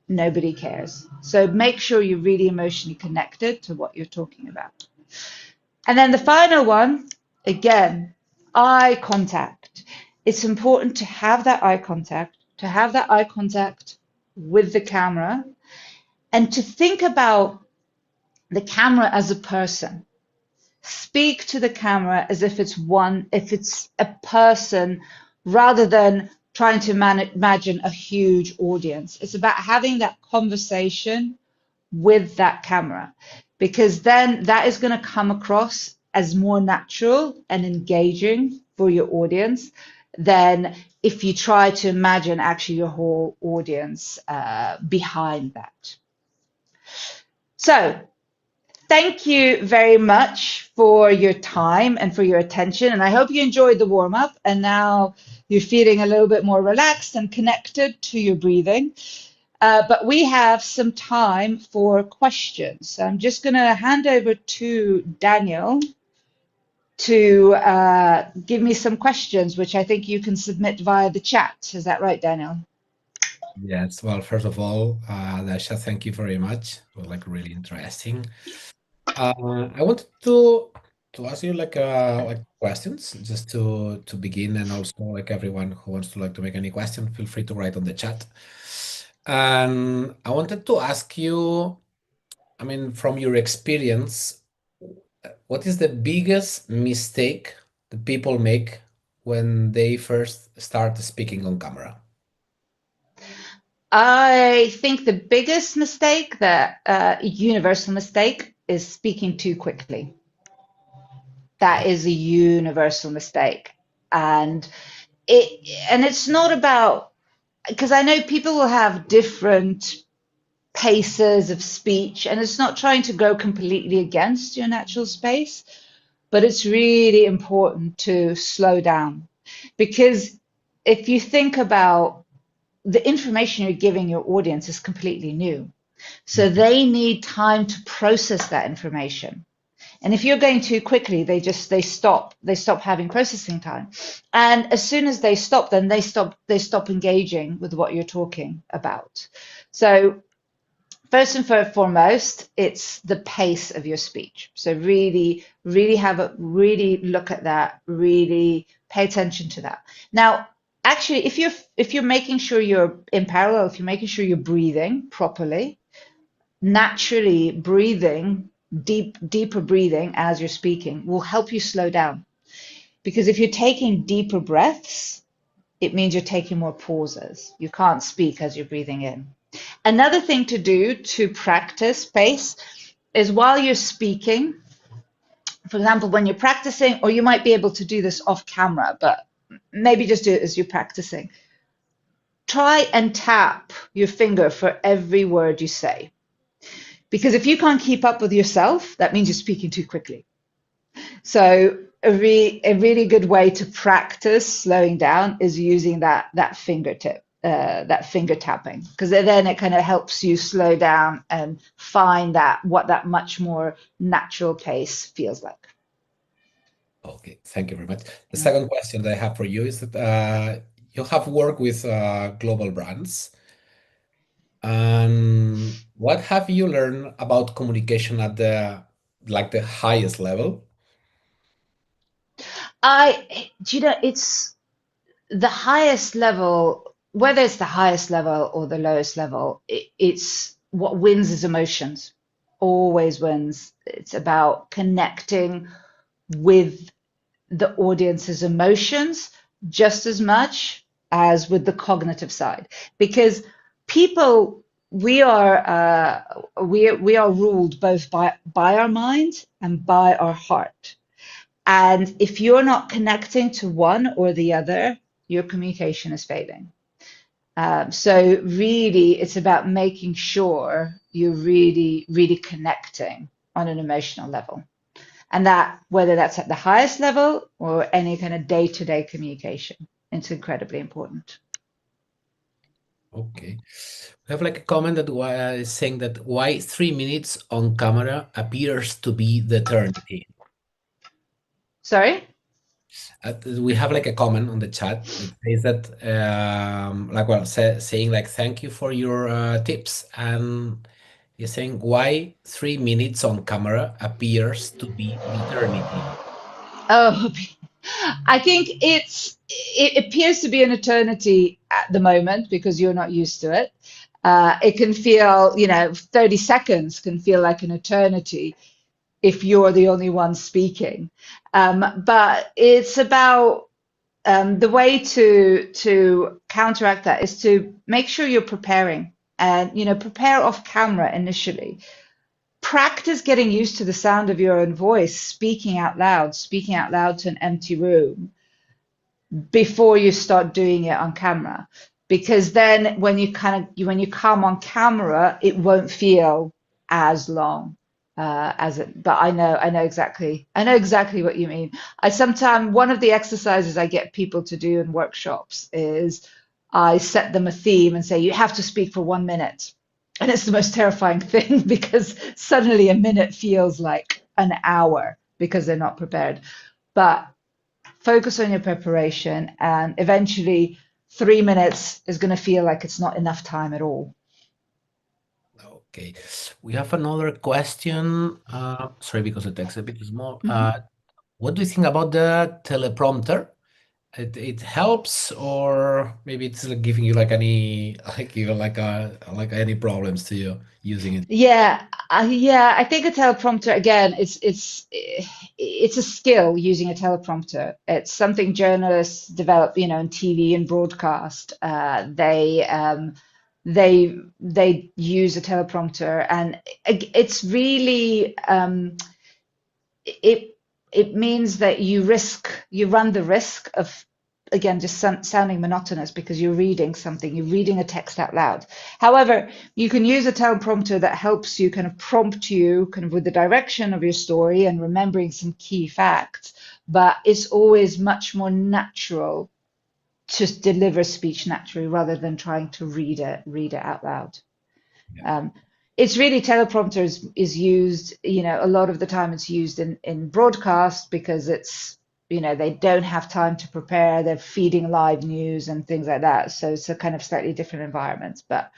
Nobody cares. So make sure you're really emotionally connected to what you're talking about. And then the final one, again, eye contact. It's important to have that eye contact, with the camera, and to think about the camera as a person. Speak to the camera as if it's a person, rather than trying to imagine a huge audience. It's about having that conversation with that camera, because then that is going to come across as more natural and engaging for your audience than if you try to imagine actually your whole audience behind that. So thank you very much for your time and for your attention. And I hope you enjoyed the warm up. And now you're feeling a little bit more relaxed and connected to your breathing. But we have some time for questions. So I'm just going to hand over to Daniel to give me some questions, which I think you can submit via the chat. Is that right, Daniel? Yes. Well, first of all, Dasha, thank you very much. It was like really interesting. I wanted to ask you like questions just to begin, and also like everyone who wants to like to make any question, feel free to write on the chat. And I wanted to ask you, I mean, from your experience, what is the biggest mistake that people make when they first start speaking on camera? I think the biggest mistake, that universal mistake, is speaking too quickly. That Okay. is a universal mistake. And it's not about, because I know people will have different paces of speech, and it's not trying to go completely against your natural space, but it's really important to slow down, because if you think about the information you're giving your audience is completely new. So Mhm. they need time to process that information. And if you're going too quickly, they stop having processing time. And as soon as they stop, then they stop engaging with what you're talking about. So first and foremost, it's the pace of your speech. So really look at that, really pay attention to that. Now, actually, if you're making sure you're in parallel, if you're making sure you're breathing properly, naturally breathing, deeper breathing as you're speaking will help you slow down. Because if you're taking deeper breaths, it means you're taking more pauses. You can't speak as you're breathing in. Another thing to do to practice pace is, while you're speaking, for example, when you're practicing, or you might be able to do this off camera, but maybe just do it as you're practicing. Try and tap your finger for every word you say. Because if you can't keep up with yourself, that means you're speaking too quickly. So a really good way to practice slowing down is using that fingertip, that finger tapping, because then it kind of helps you slow down and find that what that much more natural pace feels like. Okay, thank you very much. The Yeah. second question that I have for you is that you have worked with global brands. And what have you learned about communication at the highest level? Do you know, it's the highest level, whether it's the highest level or the lowest level, it's what wins is emotions, always wins. It's about connecting with the audience's emotions just as much as with the cognitive side, because people we are ruled both by our mind and by our heart. And if you're not connecting to one or the other, your communication is failing. So really, it's about making sure you're really, really connecting on an emotional level. And that, whether that's at the highest level or any kind of day-to-day communication, it's incredibly important. Okay. We have like a comment that is saying that why 3 minutes on camera appears to be the eternity. Sorry? We have like a comment on the chat that says that like well saying like thank you for your tips, and he's saying why 3 minutes on camera appears to be the eternity. Oh, I think it appears to be an eternity at the moment because you're not used to it. It can feel, 30 seconds can feel like an eternity if you're the only one speaking. But it's about the way to counteract that is to make sure you're preparing and prepare off camera initially. Practice getting used to the sound of your own voice, speaking out loud to an empty room before you start doing it on camera, because then when you come on camera it won't feel as long as it. But I know exactly what you mean. I sometimes One of the exercises I get people to do in workshops is I set them a theme and say you have to speak for 1 minute, and it's the most terrifying thing because suddenly a minute feels like an hour because they're not prepared. But focus on your preparation, and eventually 3 minutes is going to feel like it's not enough time at all. Okay, we have another question. Sorry, because the text is a bit small. Mhm. What do you think about the teleprompter? It helps, or maybe it's like giving you like any like even like any problems to you using it? Yeah, I think a teleprompter again, it's a skill using a teleprompter. It's something journalists develop, in TV and broadcast. They use a teleprompter, and it's really it it means that you run the risk of, again, just sounding monotonous because you're reading a text out loud. However, you can use a teleprompter that helps you, kind of prompt you kind of with the direction of your story and remembering some key facts, but it's always much more natural to deliver speech naturally rather than trying to read it out loud. Yeah. um, it's really, teleprompter is used, a lot of the time it's used in broadcast because they don't have time to prepare, they're feeding live news and things like that. So it's a kind of slightly different environment. But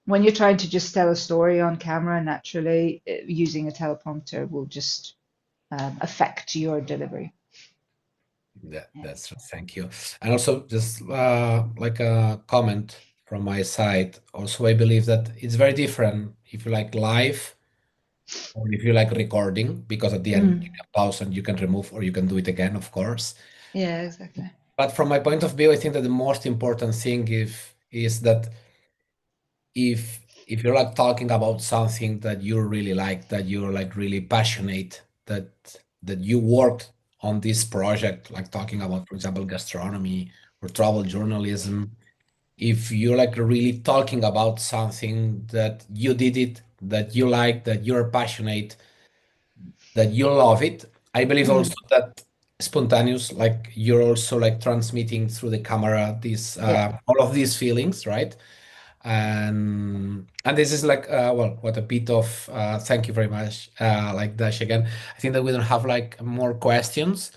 when you're trying to just tell a story on camera naturally, using a teleprompter will just affect your delivery. That's true. Thank you. And also, just like a comment from my side. Also, I believe that it's very different if you like live or if you like recording, because at the end you Mm. can pause and you can remove or you can do it again, of course. Yeah, exactly. But from my point of view, I think that the most important thing is that if you're like talking about something that you really like, that you're like really passionate, that you worked on this project, like talking about, for example, gastronomy or travel journalism, if you're like really talking about something that you did it, that you like, that you're passionate, that you love it, I believe also Mm, that spontaneous, like you're also like transmitting through the camera these yeah. all of these feelings, right? And this is like well, what a bit of thank you very much, like Dash again. I think that we don't have like more questions,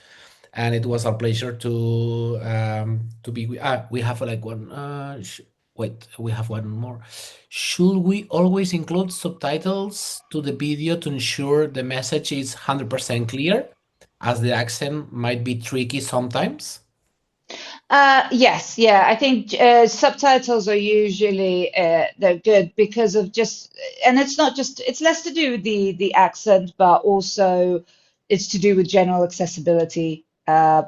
and it was a pleasure to be. We have like one. Wait, we have one more. Should we always include subtitles to the video to ensure the message is 100% clear, as the accent might be tricky sometimes? Yes, yeah. I think subtitles are usually they're good because of just, and it's not just, it's less to do with the accent, but also it's to do with general accessibility,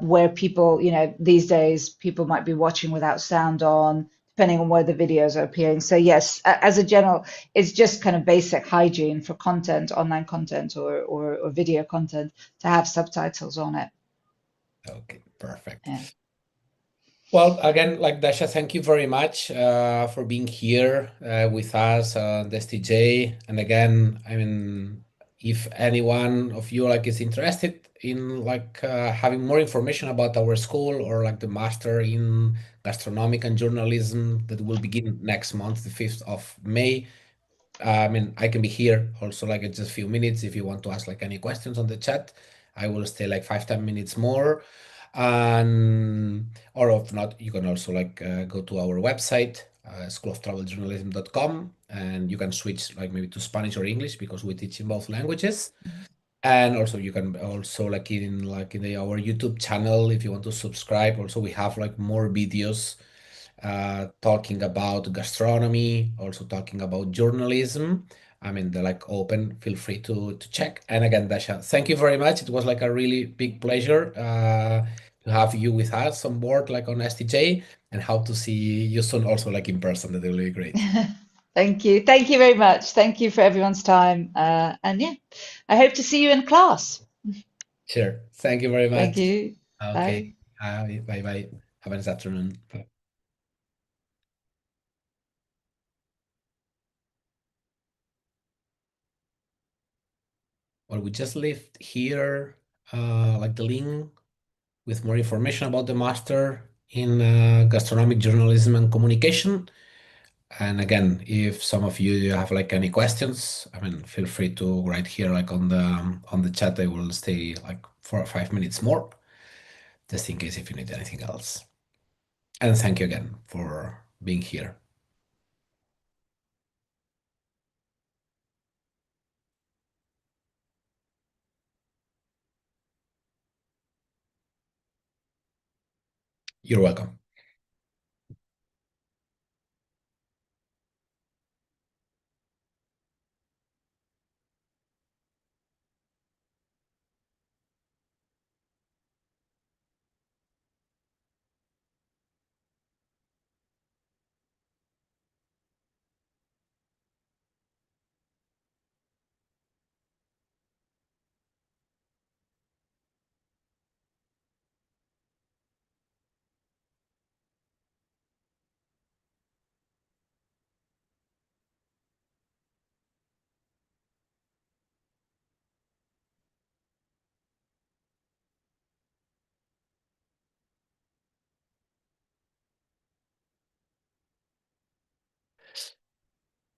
where people, these days people might be watching without sound on, depending on where the videos are appearing. So yes, as a general, it's just kind of basic hygiene for content, online content or video content to have subtitles on it. Okay, perfect. Yeah. Well, again, like Dasha, thank you very much for being here with us, the STJ. And again, I mean, if anyone of you like is interested in like having more information about our school or like the master in gastronomic and journalism that will begin next month, the 5th of May, I mean, I can be here also like in just a few minutes if you want to ask like any questions on the chat. I will stay like 5, 10 minutes more. And or if not, you can also like go to our website, schooloftraveljournalism.com, and you can switch like maybe to Spanish or English because we teach in both languages. And also you can also like in our YouTube channel if you want to subscribe. Also, we have like more videos talking about gastronomy, also talking about journalism. I mean, they're like open. Feel free to check. And again, Dasha, thank you very much. It was like a really big pleasure to have you with us on board, like on STJ, and how to see you soon, also like in person. That will be great. Thank you. Thank you very much. Thank you for everyone's time. And yeah, I hope to see you in class. Sure. Thank you very Thank much. you. Okay. Bye. Bye bye. Have a nice afternoon. Well, we just left here like the link with more information about the master in gastronomic journalism and communication. And again, if some of you have like any questions, I mean, feel free to write here like on the chat. I will stay like 4 or 5 minutes more, just in case if you need anything else. And thank you again for being here. You're welcome.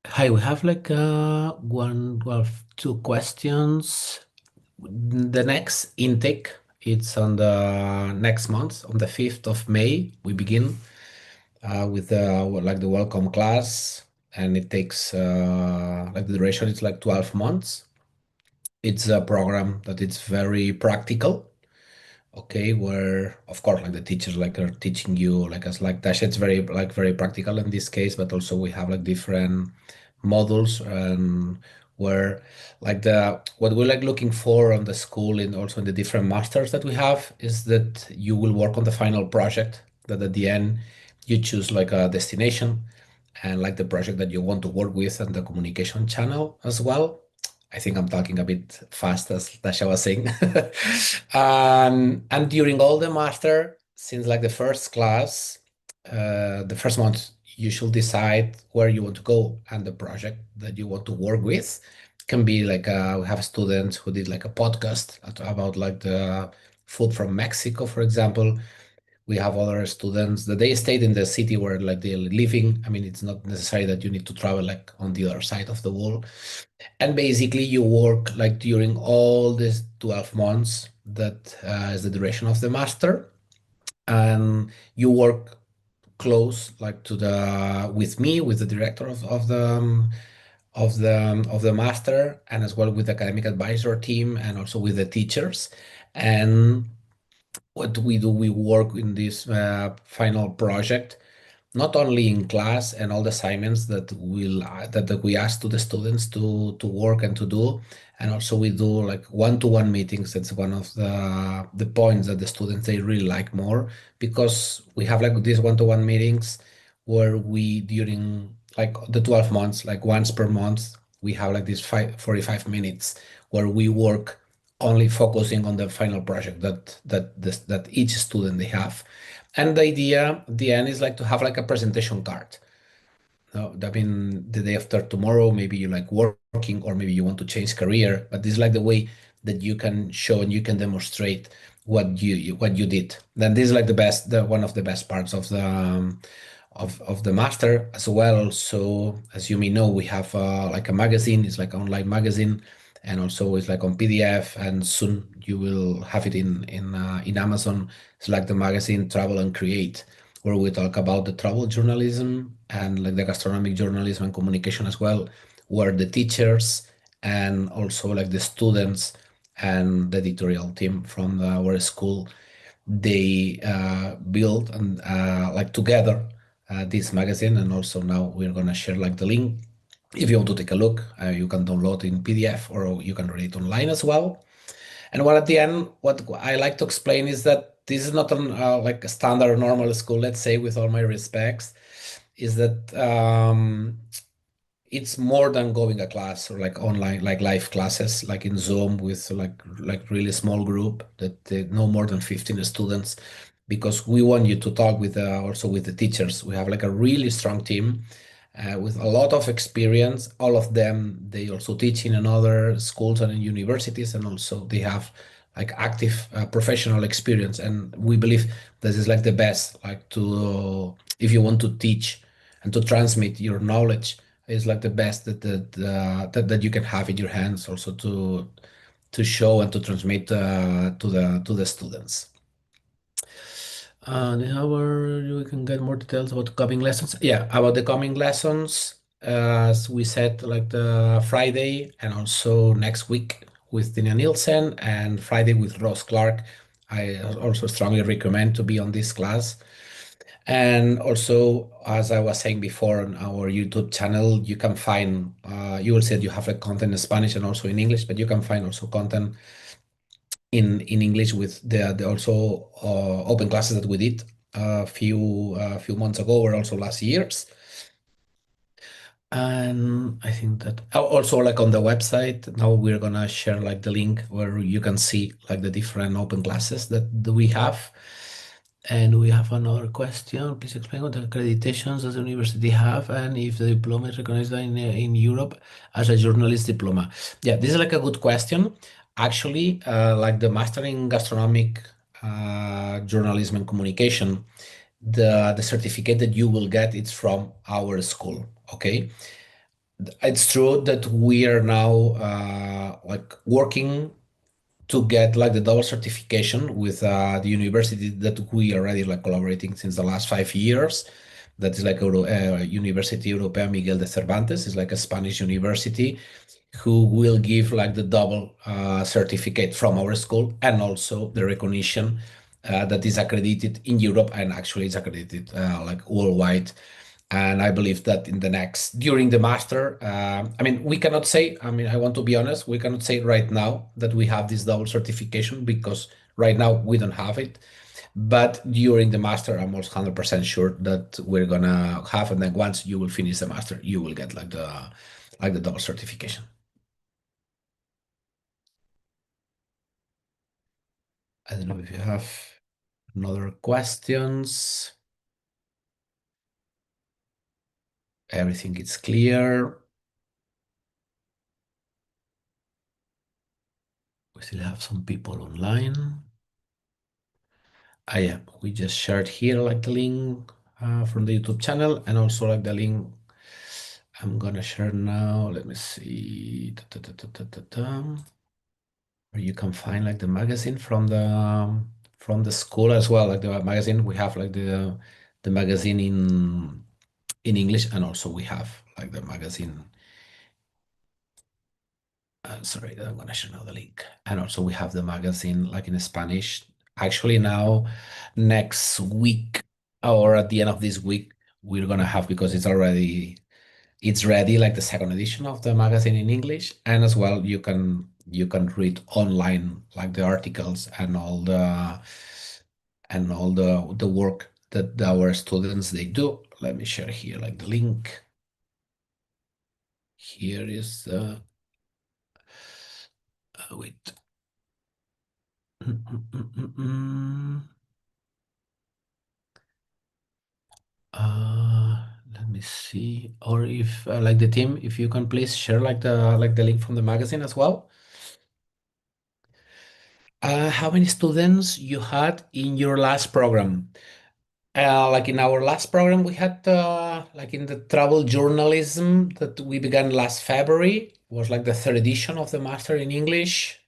Hi, we have like well, two questions. The next intake, it's on the next month, on the 5th of May, we begin with like the welcome class, and it takes like the duration is like 12 months. It's a program that it's very practical. Okay, where of course like the teachers like are teaching you like as like Dash, it's very practical in this case, but also we have like different models and where like the what we're like looking for on the school and also in the different masters that we have is that you will work on the final project, that at the end you choose like a destination and like the project that you want to work with and the communication channel as well. I think I'm talking a bit fast, as Dasha was saying. And during all the master, since like the first class, the first month, you should decide where you want to go and the project that you want to work with. Can be like we have students who did like a podcast about like the food from Mexico, for example. We have other students that they stayed in the city where like they're living. I mean, it's not necessary that you need to travel like on the other side of the world. And basically, you work like during all these 12 months that is the duration of the master, and you work close like to the with me, with the director of the master, and as well with the academic advisor team, and also with the teachers. And what we do, we work in this final project, not only in class and all the assignments that we ask to the students to work and to do, and also we do like one-to-one meetings. That's one of the points that the students they really like more, because we have like these one-to-one meetings where we during like the 12 months, like once per month, we have like these 45 minutes where we work only focusing on the final project that each student they have. And the idea at the end is like to have like a presentation card. No, I mean, the day after tomorrow, maybe you like working, or maybe you want to change career, but this is like the way that you can show and you can demonstrate what you did. Then this is like one of the best parts of the master as well. So as you may know, we have like a magazine. It's like an online magazine, and also it's like on PDF, and soon you will have it in Amazon. It's like the magazine Travel and Create, where we talk about the travel journalism and like the gastronomic journalism and communication as well, where the teachers and also like the students and the editorial team from our school, they build and like together this magazine. And also now we're gonna share like the link. If you want to take a look, you can download in PDF or you can read it online as well. And what at the end, what I like to explain is that this is not like a standard normal school, let's say, with all my respects, is that it's more than going a class or like online, like live classes, like in Zoom with like really small group that no more than 15 students, because we want you to talk with also with the teachers. We have like a really strong team with a lot of experience. All of them, they also teach in another schools and in universities, and also they have like active professional experience. And we believe this is like the best, like to if you want to teach and to transmit your knowledge, is like the best that you can have in your hands, also to show and to transmit to the students. And however, we can get more details about coming lessons. Yeah, about the coming lessons, as we said, like the Friday and also next week with Tina Nielsen, and Friday with Ross Clark. I also strongly recommend to be on this class. And also, as I was saying before, on our YouTube channel, you can find, you will see that you have like content in Spanish and also in English, but you can find also content in English with the also open classes that we did a few months ago, or also last year's. And I think that also like on the website, now we're gonna share like the link where you can see like the different open classes that we have. And we have another question. Please explain what accreditations does the university have, and if the diploma is recognized in Europe as a journalist diploma. Yeah, this is like a good question. Actually, like the Master in Gastronomic Journalism and Communication, the certificate that you will get, it's from our school. Okay, it's true that we are now like working to get like the double certification with the university that we already like collaborating since the last 5 years. That is like University Europea Miguel de Cervantes. Is like a Spanish university who will give like the double certificate from our school, and also the recognition that is accredited in Europe, and actually is accredited like worldwide. And I believe that in the next during the master, I mean, we cannot say. I mean, I want to be honest. We cannot say right now that we have this double certification, because right now we don't have it. But during the master, I'm almost 100% sure that we're gonna have, and then once you will finish the master, you will get like the double certification. I don't know if you have another questions. Everything is clear. We still have some people online. Ah, yeah, we just shared here like the link from the YouTube channel and also like the link I'm gonna share now. Let me see. Where you can find like the magazine from the school as well. Like the magazine, we have like the magazine in English, and also we have like the magazine. Sorry, I'm gonna share now the link. And also we have the magazine like in Spanish. Actually, now next week or at the end of this week, we're gonna have because it's ready like the second edition of the magazine in English, and as well you can read online like the articles and all the work that our students they do. Let me share here like the link. Here is wait. Let me see. Or if like the team, if you can please share like the link from the magazine as well. How many students you had in your last program? Like in our last program, we had like in the travel journalism that we began last February, was like the third edition of the Master in English.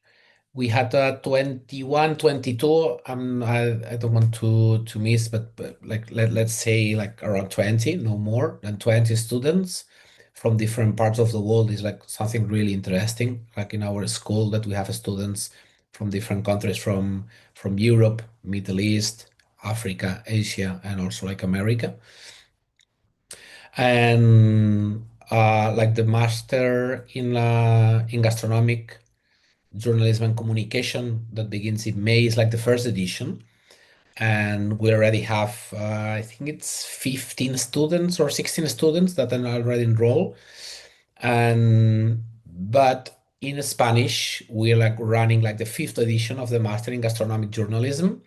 We had 21, 22. I don't want to miss, but like let's say like around 20, no more than 20 students from different parts of the world is like something really interesting. Like in our school that we have students from different countries from Europe, Middle East, Africa, Asia, and also like America. And like the master in gastronomic journalism and communication that begins in May is like the first edition. And we already have, I think it's 15 students or 16 students that are already enrolled. And but in Spanish, we're like running like the fifth edition of the Master in Gastronomic Journalism.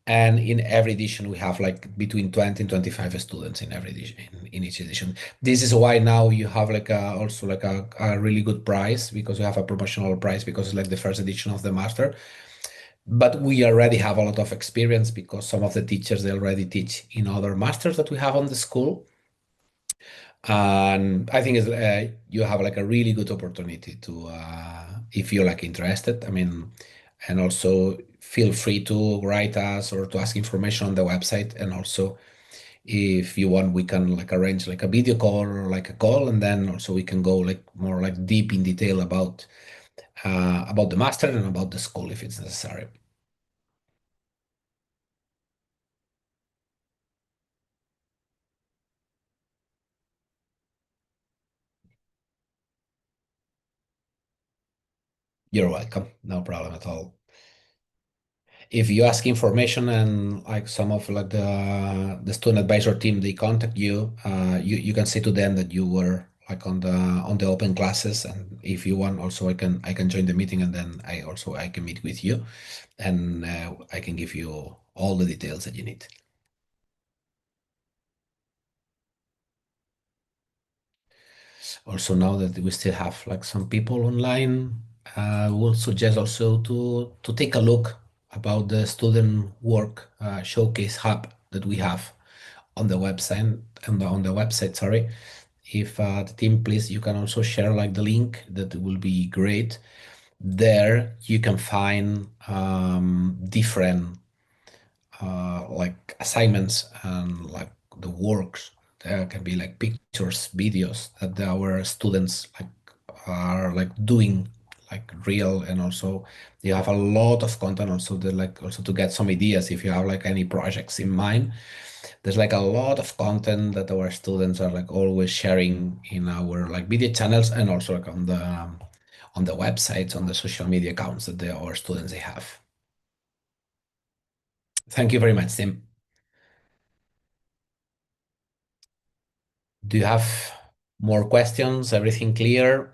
And in every edition, we have like between 20 and 25 students in every edition, in each edition. This is why now you have like also like a really good price because you have a promotional price because it's like the first edition of the master. But we already have a lot of experience because some of the teachers they already teach in other masters that we have on the school. And I think you have like a really good opportunity to, if you're like interested. I mean, and also feel free to write us or to ask information on the website. And also, if you want, we can like arrange like a video call or like a call, and then also we can go like more like deep in detail about the master and about the school if it's necessary. You're welcome. No problem at all. If you ask information and like some of like the student advisor team they contact you, you can say to them that you were like on the open classes, and if you want also I can join the meeting, and then I can meet with you, and I can give you all the details that you need. Also, now that we still have like some people online, I will suggest also to take a look about the student work showcase hub that we have on the website on the website. Sorry, if the team please, you can also share like the link. That will be great. There you can find different like assignments and like the works. There can be like pictures, videos that our students like are like doing like real, and also you have a lot of content also to like also to get some ideas if you have like any projects in mind. There's like a lot of content that our students are like always sharing in our like video channels and also like on the websites, on the social media accounts that our students they have. Thank you very much, Tim. Do you have more questions? Everything clear?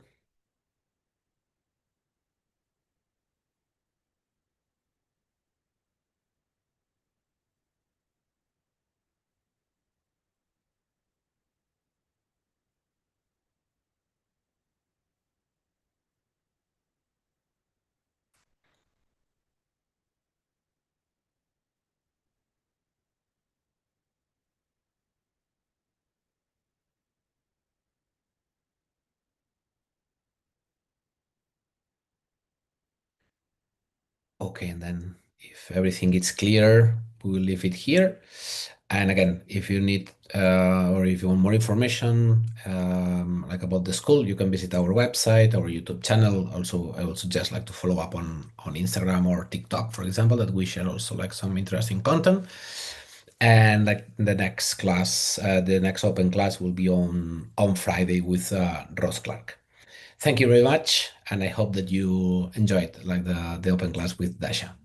Okay, and then if everything is clear, we will leave it here. And again, if you need or if you want more information like about the school, you can visit our website, our YouTube channel. Also, I would suggest like to follow up on Instagram or TikTok, for example, that we share also like some interesting content. And like the next class, the next open class will be on Friday with Ross Clark. Thank you very much, and I hope that you enjoyed like the open class with Dasha.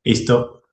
Listo.